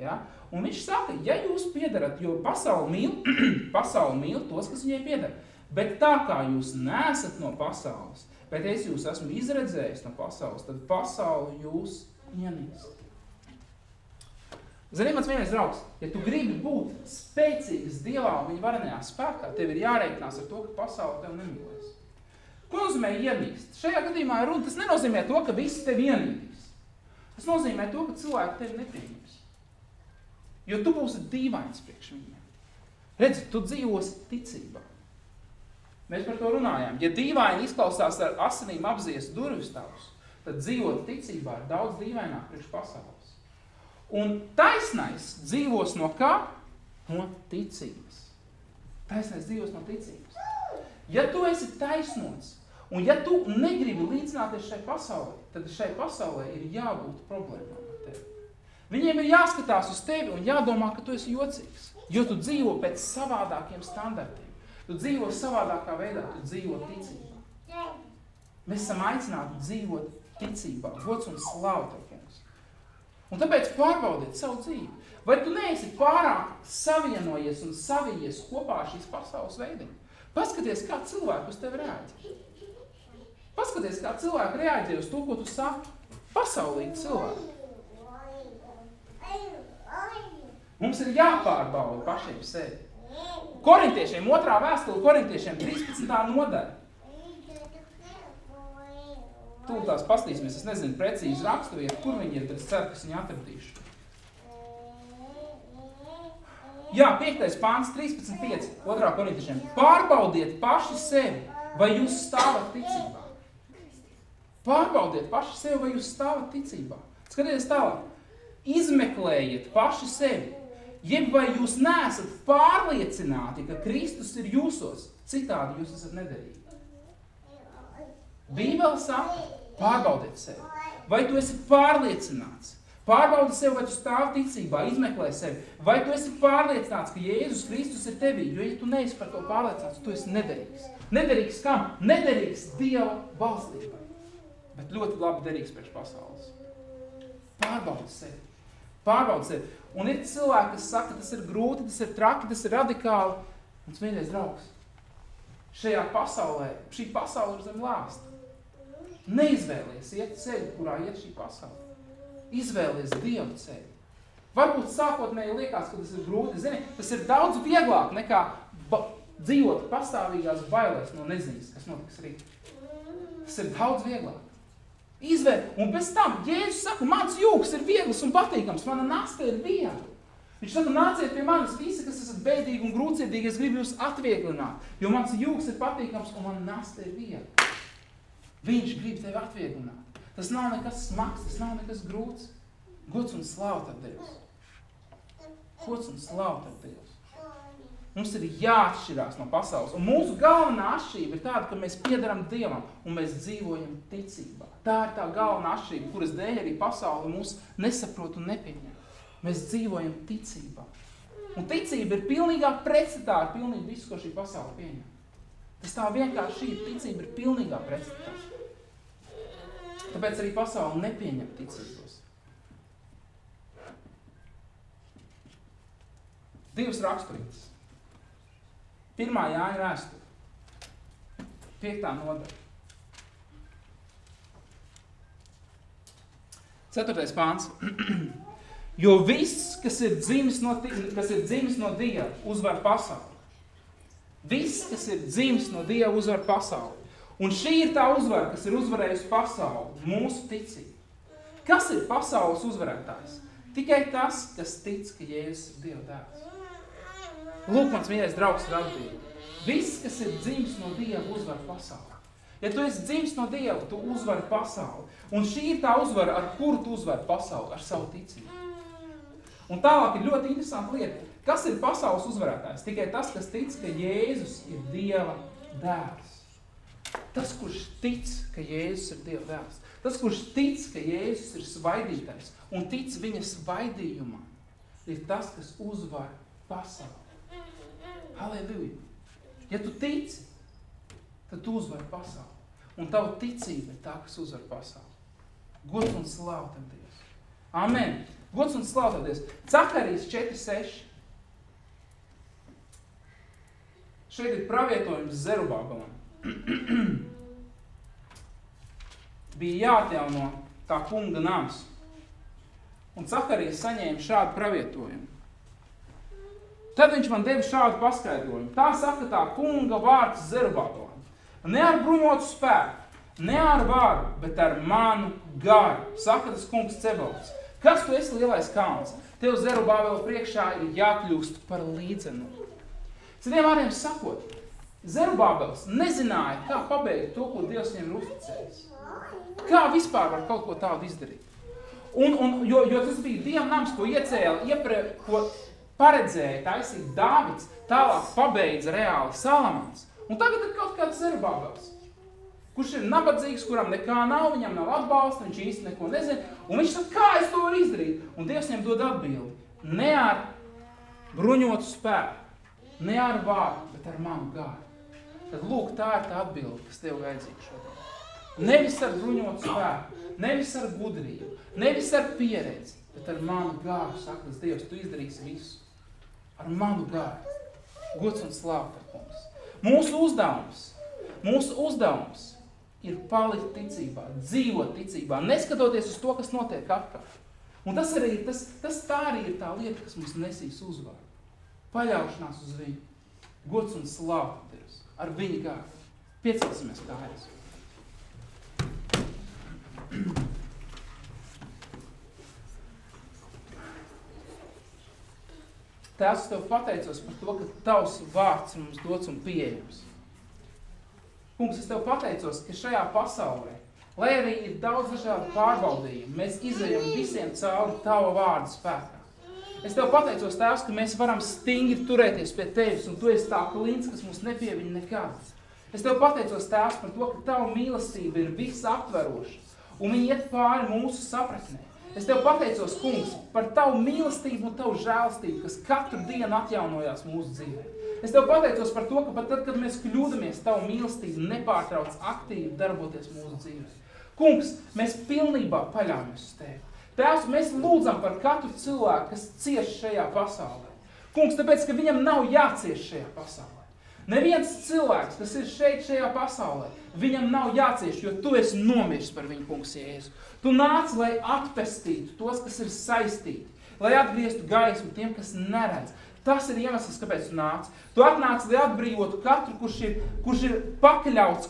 Ja? Un viņš saka, ja jūs piederat, jo pasauli mīl tos, kas viņai pieder. Bet tā kā jūs neesat no pasaules, bet es jūs esmu izredzējis no pasaules, tad pasauli jūs ienīst. Zini, mans vienais draugs, ja tu gribi būt spēcīgs Dievā un viņa varenajā spēkā, tev ir jāreikinās ar to, ka pasaule tev nemīlēs. Ko nozīmē ienīst? Šajā gadījumā runa, tas nenozīmē to, ka visi tevi ienīdīs. Tas nozīmē to, ka cilvēki tevi nepieņems. Jo tu būsi dīvains priekš viņiem. Redzi, tu dzīvosi ticībā. Mēs par to runājām. Ja dīvaini izklausās ar asinīm apzies durvis tavus, tad dzīvot ticībā ir daudz dīvaināk priekš pasaules. Un taisnais dzīvos no kā? No ticības. Taisnais dzīvos no ticības. Ja tu esi taisnots, un ja tu negribi līdzināties šai pasaulē, tad šai pasaulē ir jābūt problēmām ar tevi. Viņiem ir jāskatās uz tevi un jādomā, ka tu esi jocīgs, jo tu dzīvo pēc savādākiem standartiem. Tu dzīvo savādākā veidā, tu dzīvo ticībā. Mēs esam aicināti dzīvot ticībā, gods un slāva tev, kungs. Un tāpēc pārbaudiet savu dzīvi. Vai tu neesi pārāk savienojies un savijies kopā ar šīs pasaules veidiem? Paskaties, kā cilvēki uz tevi reaģē. Paskaties, kā cilvēki reaģē uz to, ko tu saki. Pasaulīgi cilvēki. Mums ir jāpārbauda pašiem sevi. Korintiešiem, 2. vēstule Korintiešiem, 13. nodaļa. Tūlītās pastīsimies, es nezinu precīzi raksturvietu, kur viņi ir, bet es ceru, ka es viņu atradīšu. Jā, 5. pāns, 13.5, 2. Korintiešiem. Pārbaudiet paši sevi, vai jūs stāvat ticībā. Pārbaudiet paši sevi, vai jūs stāvat ticībā. Skatieties tālāk. Izmeklējiet paši sevi. Jeb vai jūs neesat pārliecināti, ka Kristus ir jūsos, citādi jūs esat nederīgi. Bībele saka, pārbaudiet sevi. Vai tu esi pārliecināts? Pārbaudi sevi, vai tu stāvi ticībā, izmeklē sevi. Vai tu esi pārliecināts, ka Jēzus Kristus ir tevī? Jo, ja tu neesi par to pārliecināts, tu esi nederīgs. Nederīgs kam? Nederīgs Dieva valstībai. Bet ļoti labi derīgs priekš pasaules. Pārbaudi sevi. Pārbaudi sevi. Un ir cilvēki, kas saka, tas ir grūti, tas ir traki, tas ir radikāli. Un tas vienreiz draugs. Šajā pasaulē, šī pasaule ir zem lāsta. Neizvēlies iet ceļu, kurā iet šī pasaule. Izvēlies Dievu ceļu. Varbūt sākotnēji liekas, ka tas ir grūti. Zini, tas ir daudz vieglāk nekā dzīvot pastāvīgās bailēs no neziņas, kas notiks rīt. Tas ir daudz vieglāk. Izvēl. Un bez tam, Jēzus saka, mans jūgs ir viegls un patīkams, mana nasta ir viegla. Viņš saka, nāciet pie manis visi, kas esat bēdīgi un grūtsirdīgi, es gribu jūs atvieglināt, jo mans jūgs ir patīkams un mana nasta ir viegla. Viņš grib tevi atvieglināt. Tas nav nekas smags, tas nav nekas grūts. Gods un slāva tad Dievs. Gods un slāva tad Dievs. Mums ir jāatšķirās no pasaules. Un mūsu galvenā atšķirība ir tāda, ka mēs piederam Dievam un mēs dzīvojam ticībā. Tā ir tā galvenā atšķirība, kuras dēļ arī pasaule mūs nesaprot un nepieņem. Mēs dzīvojam ticībā. Un ticība ir pilnīgā pretstatā ar pilnīgi visu, ko šī pasaule pieņem. Tas tā vienkārši ir. Ticība ir pilnīgā pretstatā. Tāpēc arī pasaule nepieņem ticības. 2 raksturītes. 1. Jāņa vēsture. 5. nodaļa. 4. pāns. Jo viss, kas ir dzimis no Dieva, uzvar pasauli. Viss, kas ir dzimis no Dieva, uzvar pasauli. Un šī ir tā uzvara, kas ir uzvarējusi pasauli, mūsu ticība. Kas ir pasaules uzvarētājs? Tikai tas, kas tic, ka Jēzus ir Dieva dēls. Lūk, mans mīļais draugs ir atbildi. Viss, kas ir dzimis no Dieva, uzvar pasauli. Ja tu esi dzimis no Dieva, tu uzvari pasauli. Un šī ir tā uzvara, ar kuru tu uzvari pasauli, ar savu ticību. Un tālāk ir ļoti interesanta lieta. Kas ir pasaules uzvarētājs? Tikai tas, kas tic, ka Jēzus ir Dieva dēls. Tas, kurš tic, ka Jēzus ir Dieva dēls. Tas, kurš tic, ka Jēzus ir svaidītājs un tic viņa svaidījumam, ir tas, kas uzvar pasauli. Halleluja! Ja tu tici, tad tu uzvari pasauli. Un tava ticība ir tā, kas uzvar pasauli. Gods un slāva tam Dievs. Amen! Gods un slāva tam Dievs. Cakarijas 4.6. Šeit ir pravietojums Zerubabelam. Bija jāatjauno tā kunga nams. Un Cakarijas saņēma šādu pravietojumu. Tad viņš man deva šādu paskaidrojumu. Tā saka tā kunga vārds Zerubabelam. Ne ar bruņotu spēku, ne ar varu, bet ar manu garu. Saka tas kungs Cebaots. Kas tu esi lielais kalns? Tev Zerubabela priekšā ir jākļūst par līdzenu. Citiem vārdiem sakot, Zerubabels nezināja, kā pabeigt to, ko Dievs viņam ir uzticējis. Kā vispār var kaut ko tādu izdarīt? Jo tas bija Dieva nams, ko iecēla, ko paredzēja taisīt Dāvids, tālāk pabeidza reāli Salamans. Un tagad ir kaut kāds Zerubabels, kurš ir nabadzīgs, kuram nekā nav, viņam nav atbalsta, viņš īsti neko nezina. Un viņš saka, kā es to varu izdarīt? Un Dievs viņam dod atbildi. Ne ar bruņotu spēku, ne ar vārdu, bet ar manu garu. Tad lūk, tā ir tā atbildi, kas tev vajadzīga šodien. Nevis ar bruņotu spēku, nevis ar gudrību, nevis ar pieredzi, bet ar manu garu, saka tas Dievs, tu izdarīsi visu. Ar manu garu. Gods un slāva par mums. Mūsu uzdevums ir palikt ticībā, dzīvot ticībā, neskatoties uz to, kas notiek apkārt. Un tas tā arī ir tā lieta, kas mums nesīs uzvaru. Paļaušanās uz viņu. Gods un slāva Dievs. Ar viņu garu. Piecelsimies kājas. Tēvs, tev pateicos par to, ka tavs vārds ir mums dots un pieejams. Kungs, es tev pateicos, ka šajā pasaulē, lai arī ir daudz dažādu pārbaudījumu, mēs izejam visiem cauri tava vārda spēkā. Es tev pateicos, Tēvs, ka mēs varam stingri turēties pie tevis, un tu esi tā klints, kas mums nepieviņ nekad. Es tev pateicos, Tēvs, par to, ka tava mīlestība ir visaptveroša, un viņa iet pāri mūsu sapratnē. Es tev pateicos, kungs, par tavu mīlestību un tavu žēlstību, kas katru dienu atjaunojās mūsu dzīvē. Es tev pateicos par to, ka pat tad, kad mēs kļūdamies, tavu mīlestību nepārtrauc aktīvi darboties mūsu dzīvē. Kungs, mēs pilnībā paļaujamies uz tevi. Tēvs, mēs lūdzam par katru cilvēku, kas cieš šajā pasaulē. Kungs, tāpēc, ka viņam nav jācieš šajā pasaulē. Neviens cilvēks, kas ir šeit šajā pasaulē, viņam nav jācieš, jo tu esi nomiris par viņu, kungs Jēzu. Tu nāc, lai atpestītu tos, kas ir saistīti, lai atgrieztu gaismu tiem, kas neredz. Tas ir iemesls, kāpēc tu nāc. Tu atnāc, lai atbrīvotu katru, kurš ir pakļauts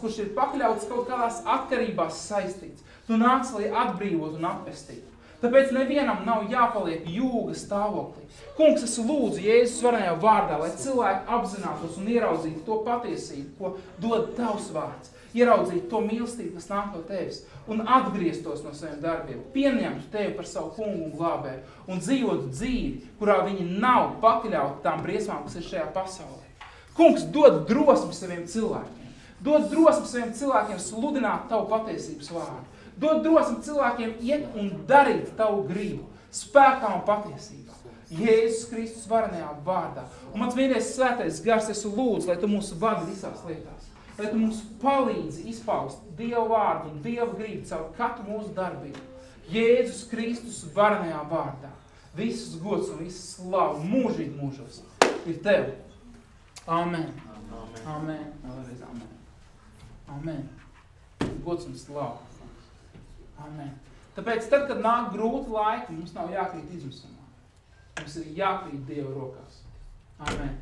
kaut kādās atkarībās saistīts. Tu nāc, lai atbrīvotu un atpestītu. Tāpēc nevienam nav jāpaliek jūga stāvoklī. Kungs, es lūdzu Jēzus varenajā vārdā, lai cilvēki apzinātos un ieraudzītu to patiesību, ko dod tavs vārds. ieraudzītu to mīlestību, kas nāk no tevis, un atgrieztos no saviem darbiem, pieņemtu tevi par savu kungu un glābēju, un dzīvotu dzīvi, kurā viņi nav pakļauti tām briesmām, kas ir šajā pasaulē. Kungs, dod drosmi saviem cilvēkiem. Dod drosmi saviem cilvēkiem sludināt tavu patiesības vārdu. Dod drosmi cilvēkiem iet un darīt tavu gribu, spēkā un patiesībā. Jēzus Kristus varenajā vārdā. Un mans vienreiz svētais gars, es lūdzu, lai tu mūs vadi visās lietās. Lai tu mums palīdzi izpaust Dieva vārdu un Dieva gribu caur katru mūsu darbību. Jēzus Kristus varenajā vārdā. Visus gods un visas slavu mūžīgi mūžos ir tev. Amen. Amen. Vēlreiz amen. Amen. Gods un slavu. Amen. Tāpēc tad, kad nāk grūti laiki, mums nav jākrīt izmisumā. Mums ir jākrīt Dieva rokās. Amen.